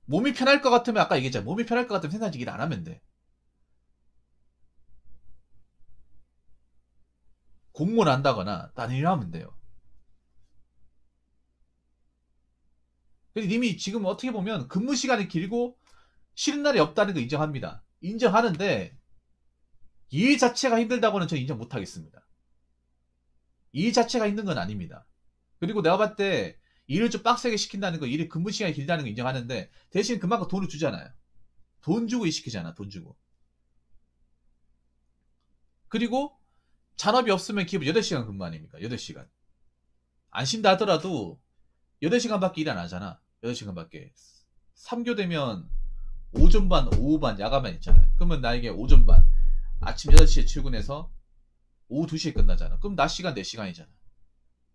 몸이 편할 것 같으면 아까 얘기했잖아. 몸이 편할 것 같으면 생산직 일 안 하면 돼. 공무원 한다거나 다른 일 하면 돼요. 근데 님이 지금 어떻게 보면 근무 시간이 길고 쉬는 날이 없다는 거 인정합니다. 인정하는데 일 자체가 힘들다고는 저는 인정 못하겠습니다. 일 자체가 힘든 건 아닙니다. 그리고 내가 봤을 때 일을 좀 빡세게 시킨다는 거, 일을 근무 시간이 길다는 거 인정하는데 대신 그만큼 돈을 주잖아요. 돈 주고 일 시키잖아, 돈 주고. 그리고 잔업이 없으면 기본 8시간 근무 아닙니까? 8시간. 안 쉰다 하더라도 8시간밖에 일 안 하잖아. 8시간밖에. 3교 되면 오전 반, 오후 반, 야간반 있잖아요. 그러면 나에게 오전 반, 아침 8시에 출근해서 오후 2시에 끝나잖아. 그럼 낮 시간 4시간이잖아.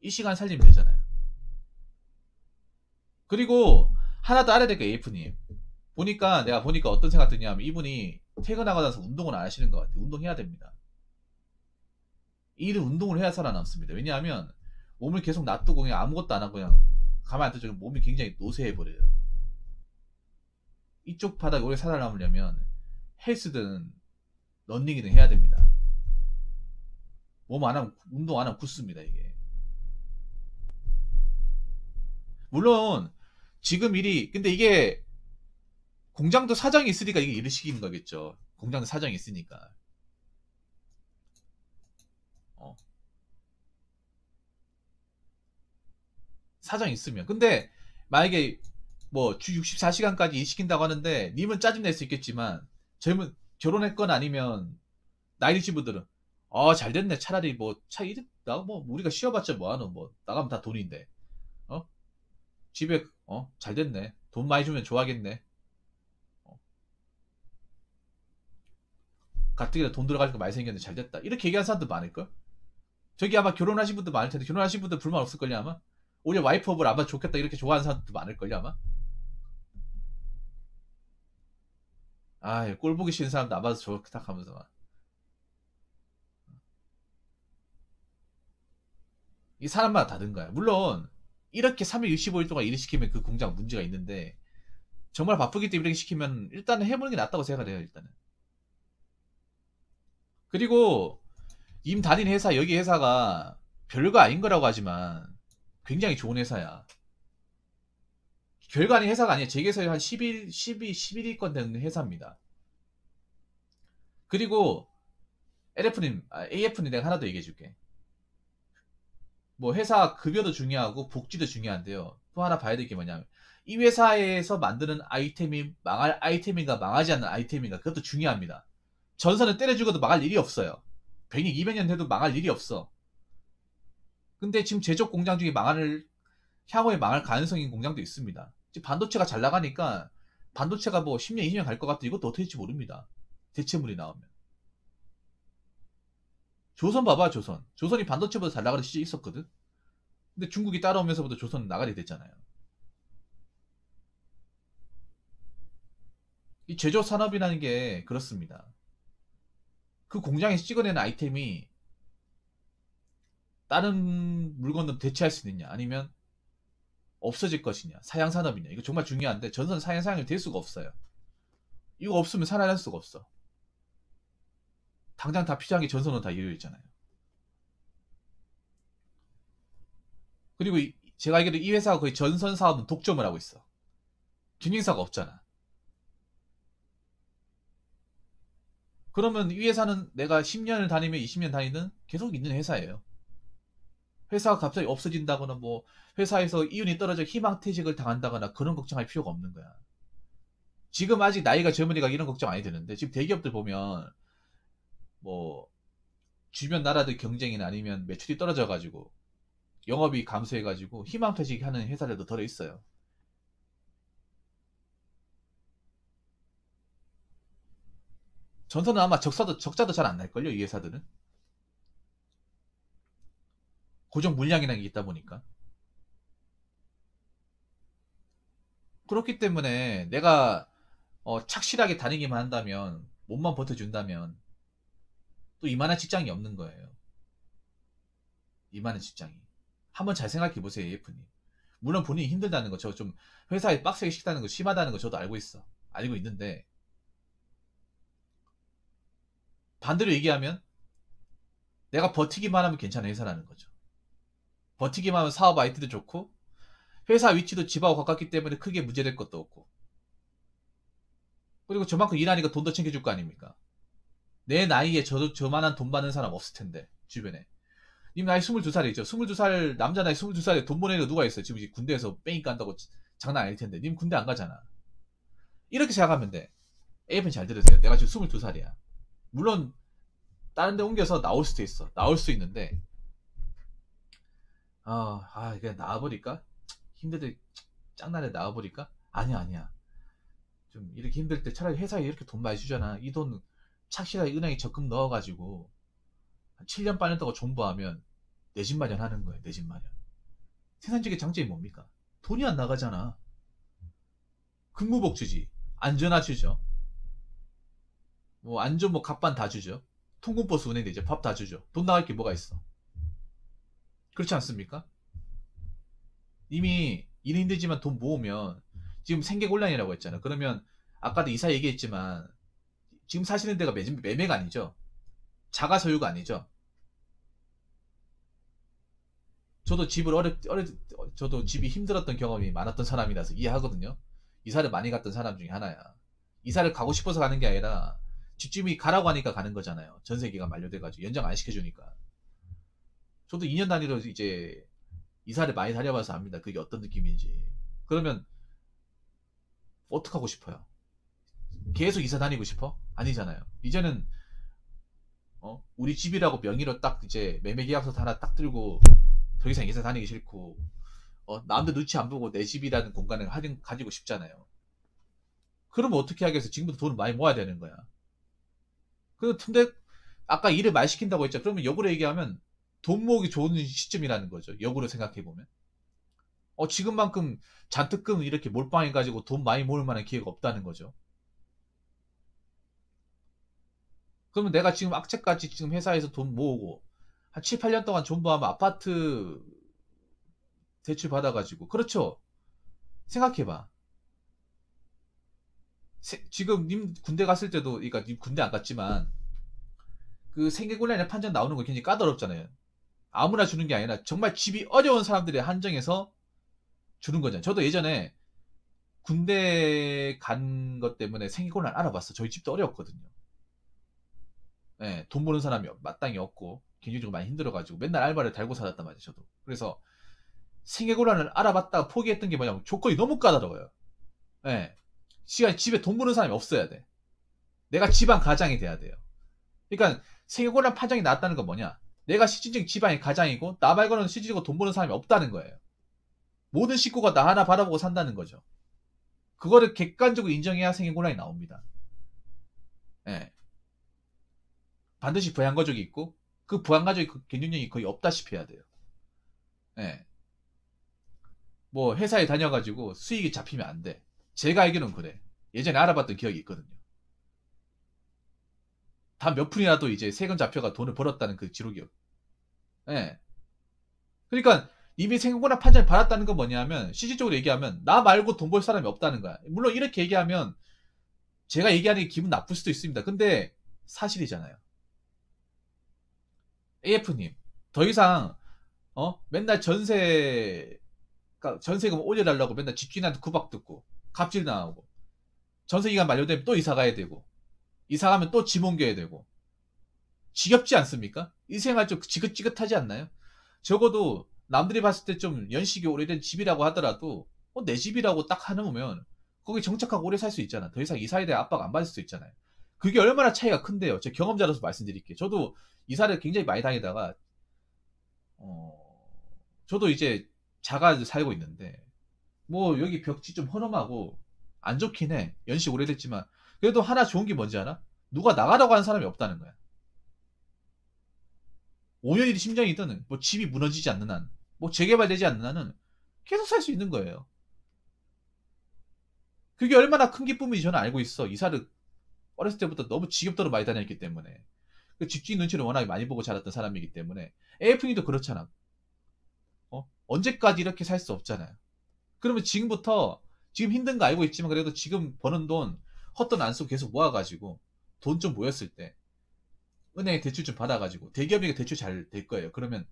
이 시간 살리면 되잖아요. 그리고 하나 더 알아야 될 게 AF님. 내가 보니까 어떤 생각 드냐면 이분이 퇴근하고 나서 운동을 안 하시는 것 같아요. 운동해야 됩니다. 일은 운동을 해야 살아남습니다. 왜냐하면 몸을 계속 놔두고 그냥 아무것도 안 하고 그냥 가만히 안 두면 몸이 굉장히 노쇠해버려요. 이쪽 바닥에 오래 살아남으려면 헬스든 런닝이든 해야 됩니다. 몸 안 하면, 운동 안 하면 굳습니다, 이게. 물론, 지금 일이, 근데 이게 공장도 사정이 있으니까 이게 일을 시키는 거겠죠. 공장도 사정이 있으니까. 어, 사정이 있으면. 근데, 만약에, 뭐, 주 64시간까지 일 시킨다고 하는데, 님은 짜증낼 수 있겠지만, 결혼했건 아니면, 나이 드신 분들은, 잘 됐네. 차라리 뭐, 우리가 쉬어봤자 뭐하노. 뭐, 나가면 다 돈인데. 어? 집에, 잘 됐네. 돈 많이 주면 좋아하겠네. 어, 가뜩이나 돈 들어가니까 많이 생겼는데 잘 됐다. 이렇게 얘기하는 사람도 많을걸? 저기 아마 결혼하신 분들 많을 텐데, 결혼하신 분들 불만 없을걸요, 아마? 오히려 와이프업을 아마 좋겠다, 이렇게 좋아하는 사람도 많을걸요, 아마? 꼴 보기 싫은 사람도 아마도 좋다 하면서 막. 이 사람마다 다른 거야. 물론, 이렇게 365일 동안 일을 시키면 그 공장 문제가 있는데, 정말 바쁘기 때문에 이렇게 시키면 일단은 해보는 게 낫다고 생각을 해요, 일단은. 그리고 님 다닌 회사, 여기 회사가 별거 아닌 거라고 하지만 굉장히 좋은 회사야. 별거 아닌 회사가 아니야. 제게서 한 10일, 11위권 되는 회사입니다. 그리고 AF님 내가 하나 더 얘기해 줄게. 뭐 회사 급여도 중요하고 복지도 중요한데요. 또 하나 봐야 될 게 뭐냐면 이 회사에서 만드는 아이템이 망할 아이템인가 망하지 않는 아이템인가 그것도 중요합니다. 전선을 때려 죽어도 망할 일이 없어요. 100년, 200년 돼도 망할 일이 없어. 근데 지금 제조 공장 중에 향후에 망할 가능성이 있는 공장도 있습니다. 지금 반도체가 잘 나가니까 반도체가 뭐 10년, 20년 갈 것 같아. 이것도 어떻게 될지 모릅니다. 대체물이 나오면. 조선 봐봐, 조선. 조선이 반도체보다 잘 나가는 시절이 있었거든? 근데 중국이 따라오면서부터 조선은 나가게 됐잖아요. 이 제조 산업이라는 게 그렇습니다. 그 공장에서 찍어내는 아이템이 다른 물건으로 대체할 수 있느냐, 아니면 없어질 것이냐, 사양산업이냐. 이거 정말 중요한데 전선 사양산업이 될 수가 없어요. 이거 없으면 살아날 수가 없어. 당장 다 필요한 게 전선으로 다 이루어져 있잖아요. 그리고 제가 알기로 이 회사가 거의 전선 사업은 독점을 하고 있어. 경쟁사가 없잖아. 그러면 이 회사는 내가 10년을 다니면 20년 다니든 계속 있는 회사예요. 회사가 갑자기 없어진다거나 뭐 회사에서 이윤이 떨어져 희망퇴직을 당한다거나 그런 걱정할 필요가 없는 거야. 지금 아직 나이가 젊으니까 이런 걱정 많이 드는데 지금 대기업들 보면 뭐 주변 나라들 경쟁이나 아니면 매출이 떨어져가지고 영업이 감소해가지고 희망퇴직하는 회사들도 덜어 있어요. 전선은 아마 적자도 잘 안 날걸요, 이 회사들은. 고정 물량이라는 게 있다 보니까. 그렇기 때문에 내가 착실하게 다니기만 한다면, 몸만 버텨준다면, 또 이만한 직장이 없는 거예요. 이만한 직장이. 한번 잘 생각해 보세요, AF님. 물론 본인이 힘들다는 거, 저 좀 회사에 빡세게 시키다는 거 심하다는 거 저도 알고 있어. 알고 있는데, 반대로 얘기하면, 내가 버티기만 하면 괜찮은 회사라는 거죠. 버티기만 하면 사업 아이디도 좋고, 회사 위치도 집하고 가깝기 때문에 크게 문제될 것도 없고. 그리고 저만큼 일하니까 돈도 챙겨줄 거 아닙니까? 내 나이에 저만한 돈 받는 사람 없을 텐데, 주변에. 님 나이 22살이죠. 22살, 남자 나이 22살에 돈 보내는 거 누가 있어요? 지금 군대에서 뺑이 깐다고 장난 아닐 텐데. 님 군대 안 가잖아. 이렇게 생각하면 돼. AFN 잘 들으세요. 내가 지금 22살이야. 물론, 다른 데 옮겨서 나올 수도 있어. 나올 수 있는데, 그냥 나와버릴까? 힘들대, 짱나게 나와버릴까? 아니야, 아니야. 좀 이렇게 힘들 때 차라리 회사에 이렇게 돈 많이 주잖아. 이 돈 착실하게 은행에 적금 넣어가지고, 한 7년, 8년 동안 존버하면 내 집 마련하는 거예요. 내 집 마련. 생산직의 장점이 뭡니까? 돈이 안 나가잖아. 근무복지지. 안전화 주죠. 뭐 안전 뭐 갑반 다 주죠. 통근버스 운행돼 이제 밥 다 주죠. 돈 나갈 게 뭐가 있어? 그렇지 않습니까? 이미 일 힘들지만 돈 모으면 지금 생계곤란이라고 했잖아. 그러면 아까도 이사 얘기했지만 지금 사시는 데가 매매가 아니죠. 자가 소유가 아니죠. 저도 저도 집이 힘들었던 경험이 많았던 사람이라서 이해하거든요. 이사를 많이 갔던 사람 중에 하나야. 이사를 가고 싶어서 가는 게 아니라 집주인이 가라고 하니까 가는 거잖아요. 전세기가 만료돼가지고 연장 안 시켜주니까. 저도 2년 단위로 이제 이사를 많이 다녀봐서 압니다. 그게 어떤 느낌인지. 그러면 어떡하고 싶어요? 계속 이사 다니고 싶어? 아니잖아요. 이제는 우리 집이라고 명의로 딱 이제 매매 계약서 하나 딱 들고 더 이상 이사 다니기 싫고 남들 눈치 안 보고 내 집이라는 공간을 가지고 싶잖아요. 그러면 어떻게 하겠어? 지금부터 돈을 많이 모아야 되는 거야. 근데 아까 일을 많이 시킨다고 했죠. 그러면 역으로 얘기하면 돈 모으기 좋은 시점이라는 거죠. 역으로 생각해보면. 지금만큼 잔뜩금 이렇게 몰빵해가지고 돈 많이 모을 만한 기회가 없다는 거죠. 그러면 내가 지금 악재까지 지금 회사에서 돈 모으고 한 7, 8년 동안 존버하면 아파트 대출 받아가지고 그렇죠. 생각해봐. 지금 님 군대 갔을 때도 그러니까 님 군대 안 갔지만 그 생계곤란의 판정 나오는 거 굉장히 까다롭잖아요. 아무나 주는 게 아니라 정말 집이 어려운 사람들의 한정해서 주는 거잖아요. 저도 예전에 군대 간 것 때문에 생계곤란 알아봤어. 저희 집도 어려웠거든요. 예, 돈 버는 사람이 마땅히 없고 경제적으로 많이 힘들어가지고 맨날 알바를 달고 살았단 말이에요. 저도. 그래서 생계곤란을 알아봤다가 포기했던 게 뭐냐면 조건이 너무 까다로워요. 예, 시간 집에 돈 버는 사람이 없어야 돼. 내가 집안 가장이 돼야 돼요. 그러니까 생계곤란 판정이 나왔다는 건 뭐냐? 내가 실질적인 집안의 가장이고 나 말고는 실질적으로 돈 버는 사람이 없다는 거예요. 모든 식구가 나 하나 바라보고 산다는 거죠. 그거를 객관적으로 인정해야 생계곤란이 나옵니다. 예. 반드시 부양가족이 있고 그 부양가족이 그 경쟁력이 거의 없다시피 해야 돼요. 예. 뭐 회사에 다녀가지고 수익이 잡히면 안 돼. 제가 알기로는 그래. 예전에 알아봤던 기억이 있거든요. 단 몇 푼이라도 이제 세금 잡혀가 돈을 벌었다는 그 지록이요. 예. 그러니까 이미 생각보다 판정을 받았다는 건 뭐냐면 실질적으로 얘기하면 나 말고 돈 벌 사람이 없다는 거야. 물론 이렇게 얘기하면 제가 얘기하는 게 기분 나쁠 수도 있습니다. 근데 사실이잖아요. AF님 더 이상 맨날 그러니까 전세금 올려달라고 맨날 집주인한테 구박 듣고 갑질 당하고 전세기간 만료되면 또 이사 가야 되고 이사 가면 또 집 옮겨야 되고 지겹지 않습니까? 이 생활 좀 지긋지긋하지 않나요? 적어도 남들이 봤을 때 좀 연식이 오래된 집이라고 하더라도 내 집이라고 딱 해놓으면 거기 정착하고 오래 살 수 있잖아. 더 이상 이사에 대한 압박 안 받을 수 있잖아요. 그게 얼마나 차이가 큰데요. 제 경험자로서 말씀드릴게요. 저도 이사를 굉장히 많이 다니다가 저도 이제 자가 살고 있는데 뭐 여기 벽지 좀 허름하고 안 좋긴 해. 연식 오래됐지만 그래도 하나 좋은 게 뭔지 알아? 누가 나가라고 하는 사람이 없다는 거야. 5년이든 10년이든 뭐 집이 무너지지 않는 한, 뭐 재개발되지 않는 한은 계속 살 수 있는 거예요. 그게 얼마나 큰 기쁨인지 저는 알고 있어. 이사를 어렸을 때부터 너무 지겹도록 많이 다녔기 때문에. 그 집주인 눈치를 워낙에 많이 보고 자랐던 사람이기 때문에. AF님도 그렇잖아. 언제까지 이렇게 살 수 없잖아요. 그러면 지금부터 지금 힘든 거 알고 있지만 그래도 지금 버는 돈 헛돈 안 쓰고 계속 모아가지고 돈 좀 모였을 때 은행에 대출 좀 받아가지고 대기업에게 대출 잘 될 거예요. 그러면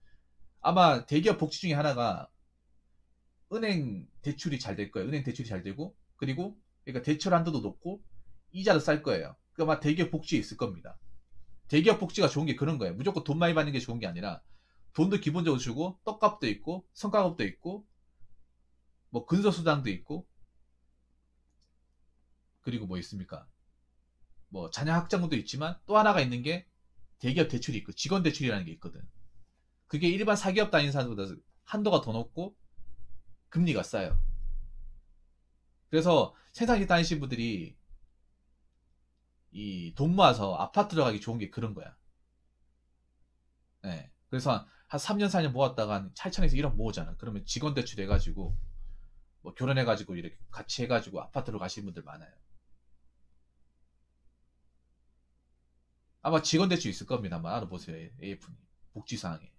아마 대기업 복지 중에 하나가 은행 대출이 잘 될 거예요. 은행 대출이 잘 되고 그리고 그러니까 대출 한도도 높고 이자도 쌀 거예요. 그 아마 대기업 복지에 있을 겁니다. 대기업 복지가 좋은 게 그런 거예요. 무조건 돈 많이 받는 게 좋은 게 아니라 돈도 기본적으로 주고 떡값도 있고 성과급도 있고 뭐 근소수당도 있고 그리고 뭐 있습니까? 뭐 자녀 확장도 있지만 또 하나가 있는 게 대기업 대출이 있고 직원 대출이라는 게 있거든. 그게 일반 사기업 다니는 사람보다 한도가 더 높고 금리가 싸요. 그래서 생산직 다니시는 분들이 이 돈 모아서 아파트 들어가기 좋은 게 그런 거야. 네. 그래서 한 3년 4년 모았다가 한 8천에서 1억 모으잖아. 그러면 직원 대출 해가지고 뭐 결혼해가지고 이렇게 같이 해가지고 아파트로 가시는 분들 많아요. 아마 직원 대출 있을 겁니다. 한번 알아보세요. AF님. 복지사항에.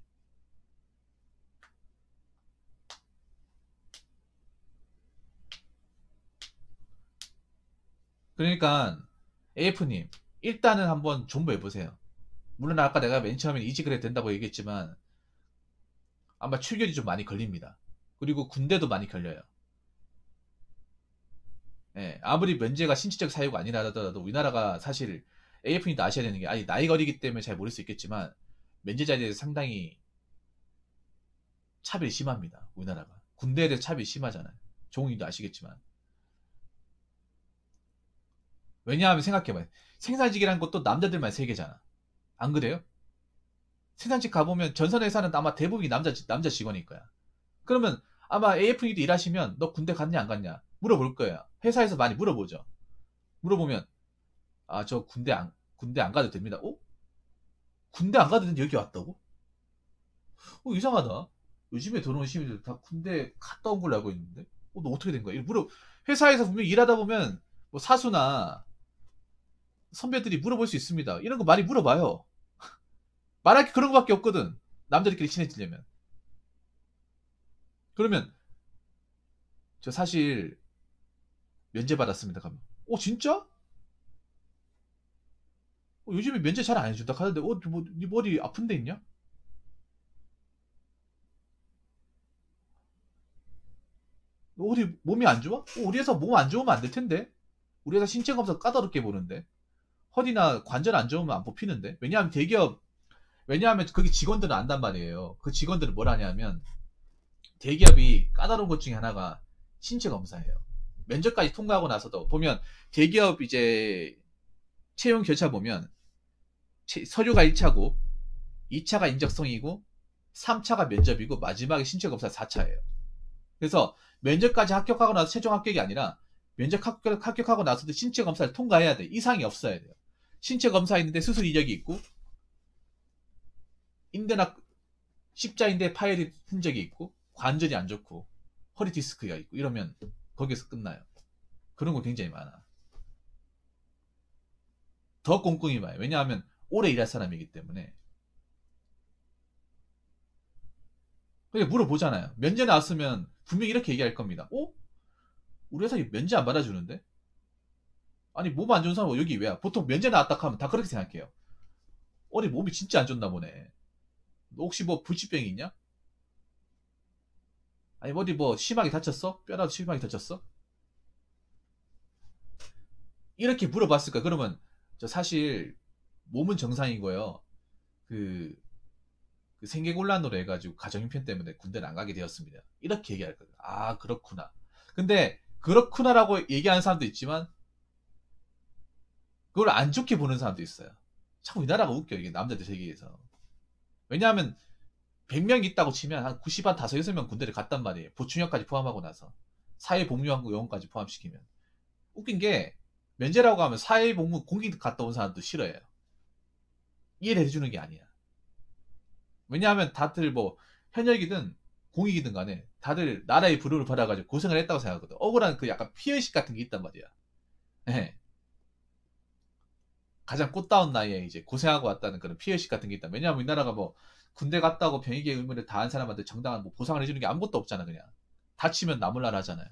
그러니까 AF님 일단은 한번 존버해보세요. 물론 아까 내가 맨 처음에 이직을 해도 된다고 얘기했지만 아마 출결이 좀 많이 걸립니다. 그리고 군대도 많이 걸려요. 예, 아무리 면제가 신체적 사유가 아니라 하더라도 우리나라가 사실 AF님도 아셔야 되는 게 아니 나이 거리기 때문에 잘 모를 수 있겠지만 면제자에 대해서 상당히 차별이 심합니다. 우리나라가 군대에 대해서 차별이 심하잖아요. 종욱님도 아시겠지만 왜냐하면 생각해봐요. 생산직이라는 것도 남자들만 세 개잖아. 안 그래요? 생산직 가보면 전선회사는 아마 대부분이 남자 직원일 거야. 그러면 아마 AF님도 일하시면 너 군대 갔냐 안 갔냐 물어볼 거예요. 회사에서 많이 물어보죠. 물어보면 아 저 군대 안 가도 됩니다. 군대 안 가도 되는데 여기 왔다고? 이상하다. 요즘에 들어온 시민들 다 군대 갔다 온 걸로 알고 있는데 너 어떻게 된 거야? 회사에서 분명 일하다 보면 뭐 사수나 선배들이 물어볼 수 있습니다. 이런 거 많이 물어봐요. 말할 게 그런 거밖에 없거든. 남자들끼리 친해지려면. 그러면 저 사실 면제 받았습니다. 가면 진짜? 요즘에 면제 잘 안 해준다 하는데 네 머리 아픈 데 있냐? 너 어디 몸이 안 좋아? 우리 회사 몸 안 좋으면 안 될 텐데. 우리 회사 신체 검사 까다롭게 보는데. 허리나 관절 안 좋으면 안 뽑히는데. 왜냐하면 거기 직원들은 안단 말이에요. 그 직원들은 뭘 하냐면 대기업이 까다로운 것 중에 하나가 신체 검사예요. 면접까지 통과하고 나서도 보면 대기업 이제 채용 절차 보면 서류가 1차고 2차가 인적성이고 3차가 면접이고 마지막에 신체 검사 4차예요. 그래서 면접까지 합격하고 나서 최종 합격이 아니라 면접 합격하고 나서도 신체 검사를 통과해야 돼. 이상이 없어야 돼요. 신체 검사 있는데 수술 이력이 있고 인대나 십자인대 파열이 흔적이 있고 관절이 안 좋고 허리 디스크가 있고 이러면 거기서 끝나요. 그런 거 굉장히 많아. 더 꼼꼼히 봐요. 왜냐하면 오래 일할 사람이기 때문에. 그게 물어보잖아요. 면제 나왔으면 분명히 이렇게 얘기할 겁니다. 우리 회사 면제 안 받아주는데? 아니 몸 안 좋은 사람 여기 왜야? 보통 면제 나왔다 하면 다 그렇게 생각해요. 어디 몸이 진짜 안 좋나 보네. 너 혹시 뭐 불치병이 있냐? 아니 어디 뭐 심하게 다쳤어? 뼈라도 심하게 다쳤어? 이렇게 물어봤을 거야. 그러면 저 사실 몸은 정상이고요. 그, 그 생계곤란으로 해가지고 가정형편 때문에 군대를 안 가게 되었습니다. 이렇게 얘기할 거예요. 아 그렇구나. 근데 그렇구나라고 얘기하는 사람도 있지만 그걸 안 좋게 보는 사람도 있어요. 참 우리나라가 웃겨 이게 남자들 세계에서. 왜냐하면 100명 있다고 치면 한 90한 5, 6명 군대를 갔단 말이에요. 보충역까지 포함하고 나서. 사회복무요원까지 포함시키면. 웃긴 게 면제라고 하면 사회복무 공익 갔다 온 사람도 싫어해요. 이해를 해주는 게 아니야. 왜냐하면 다들 뭐 현역이든 공익이든 간에 다들 나라의 부름을 받아가지고 고생을 했다고 생각하거든. 억울한 그 약간 피해의식 같은 게 있단 말이야. 네. 가장 꽃다운 나이에 이제 고생하고 왔다는 그런 피해의식 같은 게 있다. 왜냐하면 우리나라가 뭐 군대 갔다 오고 병역의 의무를 다한 사람한테 정당한 뭐 보상을 해주는 게 아무것도 없잖아 그냥. 다치면 나몰라라 하잖아요.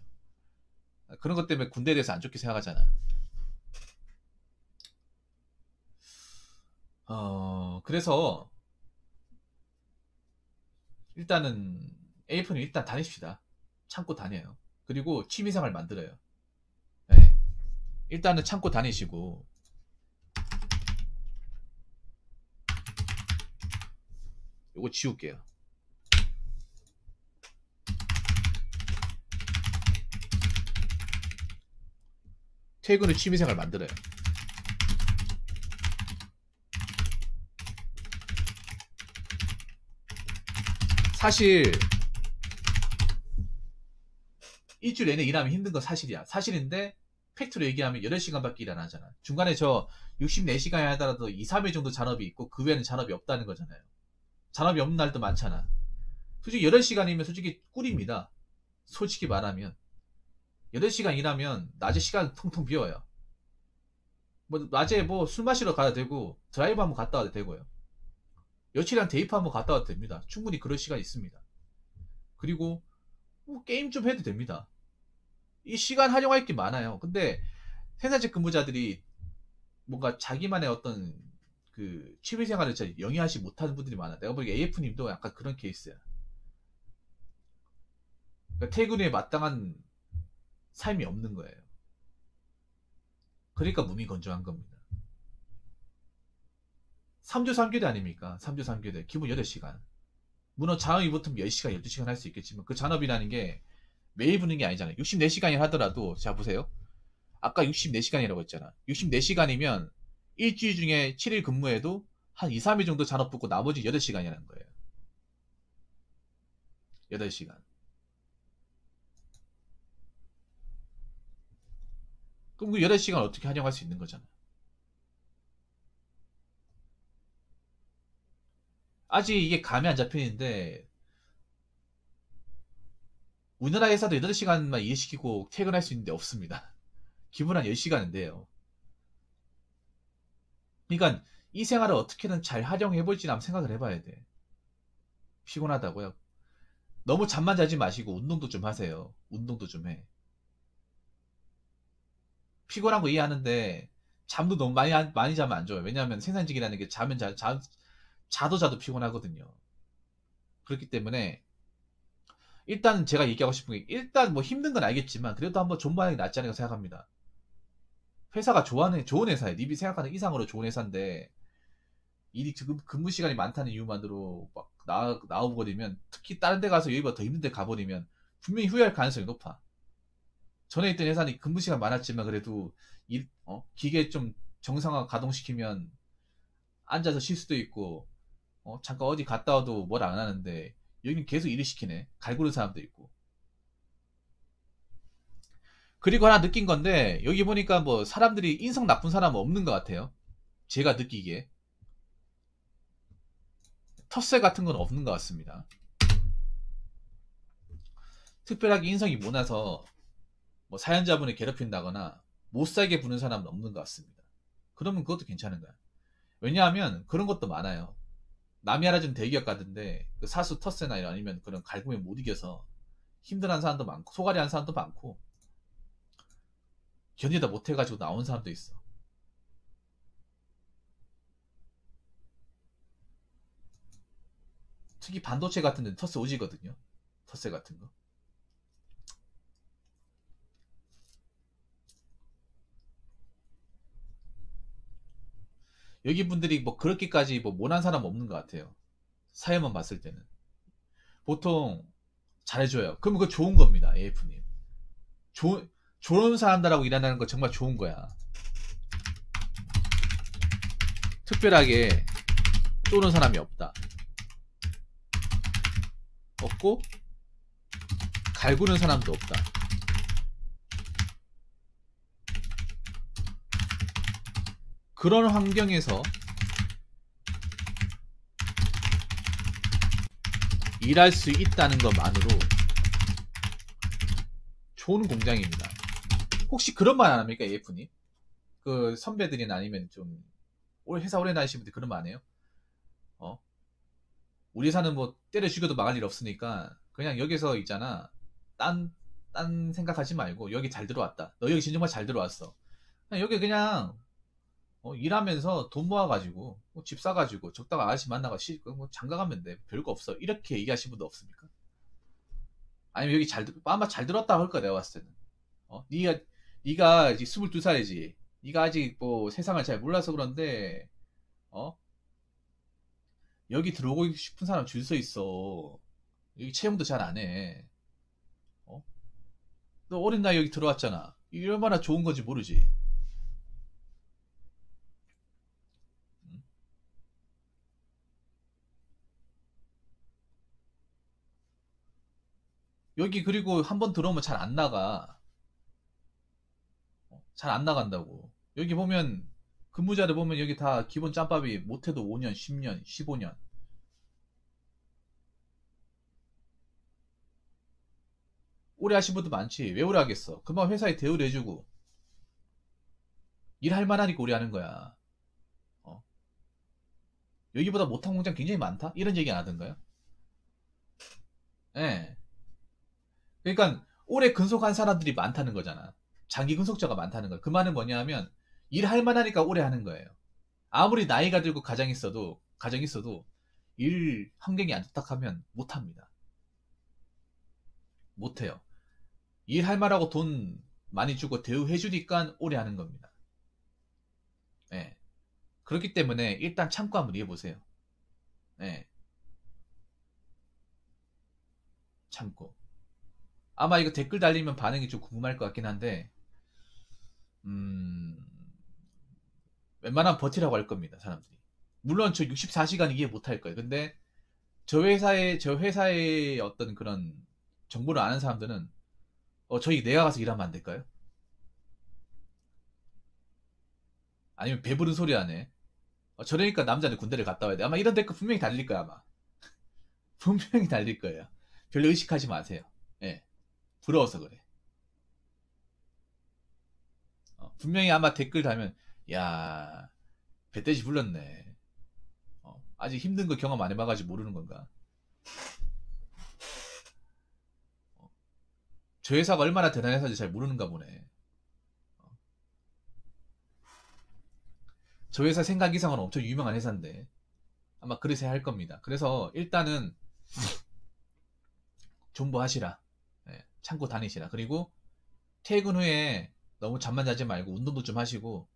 그런 것 때문에 군대에 대해서 안 좋게 생각하잖아. 그래서 일단은 A프는 일단 다니십시다. 참고 다녀요. 그리고 취미생활 만들어요. 네. 일단은 참고 다니시고 요거 지울게요. 퇴근 후 취미생활 만들어요. 사실 일주일 내내 일하면 힘든 건 사실이야. 사실인데 팩트로 얘기하면 8시간밖에 일 안 하잖아. 중간에 저 64시간 하더라도 2, 3일 정도 잔업이 있고 그 외에는 잔업이 없다는 거잖아요. 잔업이 없는 날도 많잖아. 솔직히 8시간이면 솔직히 꿀입니다. 솔직히 말하면 8시간 일하면 낮에 시간 텅텅 비어요. 뭐 낮에 뭐 술 마시러 가도 되고 드라이브 한번 갔다 와도 되고요. 여친이랑 데이트 한번 갔다 와도 됩니다. 충분히 그럴 시간 있습니다. 그리고 뭐 게임 좀 해도 됩니다. 이 시간 활용할 게 많아요. 근데 생산직 근무자들이 뭔가 자기만의 어떤 그 취미생활을 잘 영위하지 못하는 분들이 많아. 내가 보기에 AF님도 약간 그런 케이스야. 그러니까 퇴근 후에 마땅한 삶이 없는 거예요. 그러니까 몸이 건조한 겁니다. 3주 3교대 아닙니까? 3주 3교대. 기본 8시간. 물론 잔업이 붙으면 10시간, 12시간 할 수 있겠지만 그 잔업이라는 게 매일 붙는 게 아니잖아요. 64시간이 하더라도 자 보세요. 아까 64시간이라고 했잖아. 64시간이면 일주일 중에 7일 근무해도 한 2, 3일 정도 잔업 붙고 나머지 8시간이라는 거예요. 8시간. 그럼 그 8시간 어떻게 활용할 수 있는 거잖아. 아직 이게 감이 안 잡히는데 우리나라 회사도 8시간만 일시키고 퇴근할 수 있는데 없습니다. 기본 한 10시간은 돼요. 그러니까 이 생활을 어떻게든 잘 활용해볼지 한번 생각을 해봐야 돼. 피곤하다고요? 너무 잠만 자지 마시고 운동도 좀 하세요. 운동도 좀 해. 피곤한 거 이해하는데 잠도 너무 많이 자면 안 좋아요. 왜냐하면 생산직이라는 게 자도 피곤하거든요. 그렇기 때문에 일단 제가 얘기하고 싶은 게 일단 뭐 힘든 건 알겠지만 그래도 한번 존버하는 게 낫지 않을까 생각합니다. 회사가 좋은 회사예요. 님이 생각하는 이상으로 좋은 회사인데 일이 지금 근무 시간이 많다는 이유만으로 막 나오고 버리면 특히 다른 데 가서 여기보다 더 힘든 데 가버리면 분명히 후회할 가능성이 높아. 전에 있던 회사는 근무 시간 많았지만 그래도 기계 좀 정상화 가동시키면 앉아서 쉴 수도 있고 잠깐 어디 갔다 와도 뭘 안 하는데 여기는 계속 일을 시키네. 갈구는 사람도 있고. 그리고 하나 느낀 건데 여기 보니까 뭐 사람들이 인성 나쁜 사람은 없는 것 같아요. 제가 느끼기에 텃세 같은 건 없는 것 같습니다. 특별하게 인성이 모나서 뭐 사연자분을 괴롭힌다거나 못살게 부는 사람은 없는 것 같습니다. 그러면 그것도 괜찮은 거야. 왜냐하면 그런 것도 많아요. 남이 알아준 대기업 같은데 그 사수 텃세나 아니면 그런 갈굼에 못 이겨서 힘들어하는 사람도 많고 소갈이 하는 사람도 많고 견디다 못해가지고 나온 사람도 있어. 특히 반도체 같은 데는 텃세 오지거든요. 텃세 같은 거. 여기 분들이 뭐 그렇게까지 뭐 못한 사람 없는 것 같아요. 사회만 봤을 때는. 보통 잘해줘요. 그럼 그거 좋은 겁니다. AF님. 좋은 사람들하고 일한다는 거 정말 좋은 거야. 특별하게 쪼는 사람이 없다. 없고 갈구는 사람도 없다. 그런 환경에서 일할 수 있다는 것만으로 좋은 공장입니다. 혹시 그런 말 안 합니까, AF님? 그 선배들이나 아니면 좀 회사 오래 다니신 분들 그런 말 안 해요? 우리 회사는 뭐 때려 죽여도 망할 일 없으니까 그냥 여기서 있잖아. 딴, 딴 생각하지 말고 여기 잘 들어왔다. 너 여기 정말 잘 들어왔어. 그냥 여기 그냥 일하면서 돈 모아가지고 집 사가지고 적다가 아저씨 만나가 뭐 장가가면 돼. 별거 없어. 이렇게 얘기하신 분도 없습니까? 아니면 여기 아마 잘 들었다 할 거야 내가 봤을 때는. 네가 아직 22살이지. 네가 아직 뭐 세상을 잘 몰라서 그런데 어 여기 들어오고 싶은 사람 줄 서 있어. 여기 채용도 잘 안 해. 어? 너 어린 나이 여기 들어왔잖아. 이게 얼마나 좋은 건지 모르지. 음? 여기 그리고 한번 들어오면 잘 안 나가. 잘 안 나간다고. 여기 보면 근무자들 보면 여기 다 기본 짬밥이 못해도 5년, 10년, 15년. 오래 하신 분도 많지. 왜 오래 하겠어? 금방 회사에 대우를 해주고 일할 만하니까 오래 하는 거야. 어? 여기보다 못한 공장 굉장히 많다? 이런 얘기 안 하던가요? 예. 그러니까 오래 근속한 사람들이 많다는 거잖아. 장기 근속자가 많다는 거야. 그 말은 뭐냐면 일할 만하니까 오래 하는 거예요. 아무리 나이가 들고 가정 있어도 일 환경이 안 좋다 하면 못 합니다. 못 해요. 일할 만하고 돈 많이 주고 대우해 주니까 오래 하는 겁니다. 예. 그렇기 때문에 일단 참고 한번 이해 보세요. 예. 참고. 아마 이거 댓글 달리면 반응이 좀 궁금할 것 같긴 한데 음, 웬만하면 버티라고 할 겁니다, 사람들이. 물론 저 64시간 이해 못 할 거예요. 근데 저 회사의 어떤 그런 정보를 아는 사람들은 저희 내가 가서 일하면 안 될까요? 아니면 배부른 소리 하네. 저러니까 남자는 군대를 갔다 와야 돼. 아마 이런 댓글 분명히 달릴 거야, 아마. 분명히 달릴 거예요. 별로 의식하지 마세요. 예. 부러워서 그래. 분명히 아마 댓글 달면, 야, 배돼지 불렀네. 아직 힘든 거 경험 안 해봐가지고 모르는 건가? 저 회사가 얼마나 대단해서인지 잘 모르는가 보네. 저 회사 생각 이상으로 엄청 유명한 회사인데 아마 그래서 할 겁니다. 그래서 일단은 존버하시라. 예, 참고 다니시라. 그리고 퇴근 후에 너무 잠만 자지 말고 운동도 좀 하시고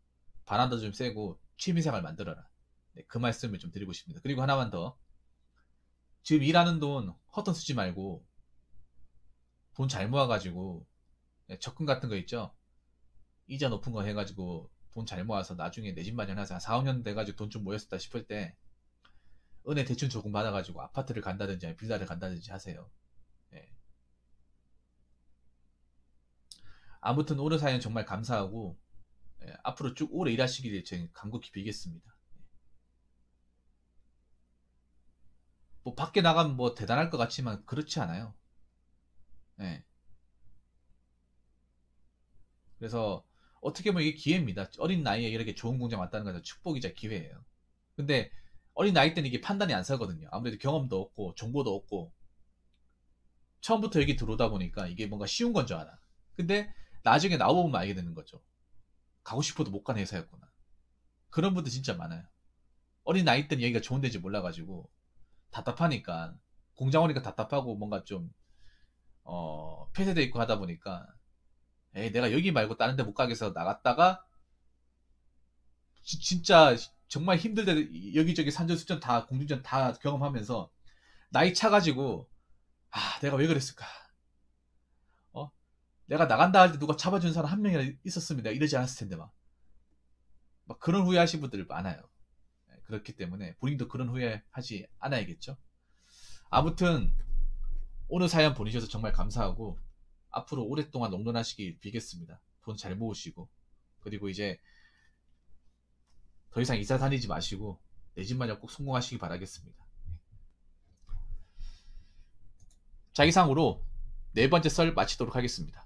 바람도 좀 쐬고 취미생활 만들어라. 네, 그 말씀을 좀 드리고 싶습니다. 그리고 하나만 더. 지금 일하는 돈 헛돈 쓰지 말고 돈 잘 모아가지고 적금 같은 거 있죠? 이자 높은 거 해가지고 돈 잘 모아서 나중에 내 집 마련해서 한 4, 5년 돼가지고 돈 좀 모였다 싶을 때 은행 대출 조금 받아가지고 아파트를 간다든지 빌라를 간다든지 하세요. 예. 아무튼 오늘 사연 정말 감사하고 앞으로 쭉 오래 일하시길 저희 간곡히 빌겠습니다. 뭐 밖에 나가면 뭐 대단할 것 같지만 그렇지 않아요. 예. 그래서 어떻게 보면 이게 기회입니다. 어린 나이에 이렇게 좋은 공장 왔다는 것은 축복이자 기회예요. 근데 어린 나이 때는 이게 판단이 안 서거든요. 아무래도 경험도 없고 정보도 없고 처음부터 여기 들어오다 보니까 이게 뭔가 쉬운 건 줄 알아. 근데 나중에 나와보면 알게 되는 거죠. 가고 싶어도 못 가는 회사였구나. 그런 분들 진짜 많아요. 어린 나이 때는 여기가 좋은 데인지 몰라가지고 답답하니까 공장 오니까 답답하고 뭔가 좀 폐쇄돼 있고 하다 보니까 에이 내가 여기 말고 다른 데 못 가겠어 나갔다가 진짜 정말 힘들대 여기저기 산전수전 다 공중전 다 경험하면서 나이 차가지고 아 내가 왜 그랬을까 어 내가 나간다 할 때 누가 잡아준 사람 한 명이라 있었으면 내가 이러지 않았을 텐데 막 그런 후회하신 분들 많아요. 그렇기 때문에 본인도 그런 후회하지 않아야겠죠. 아무튼 오늘 사연 보내주셔서 정말 감사하고 앞으로 오랫동안 롱런하시길 빌겠습니다. 돈 잘 모으시고 그리고 이제 더 이상 이사 다니지 마시고 내 집 마련 꼭 성공하시길 바라겠습니다. 자 이상으로 네 번째 썰 마치도록 하겠습니다.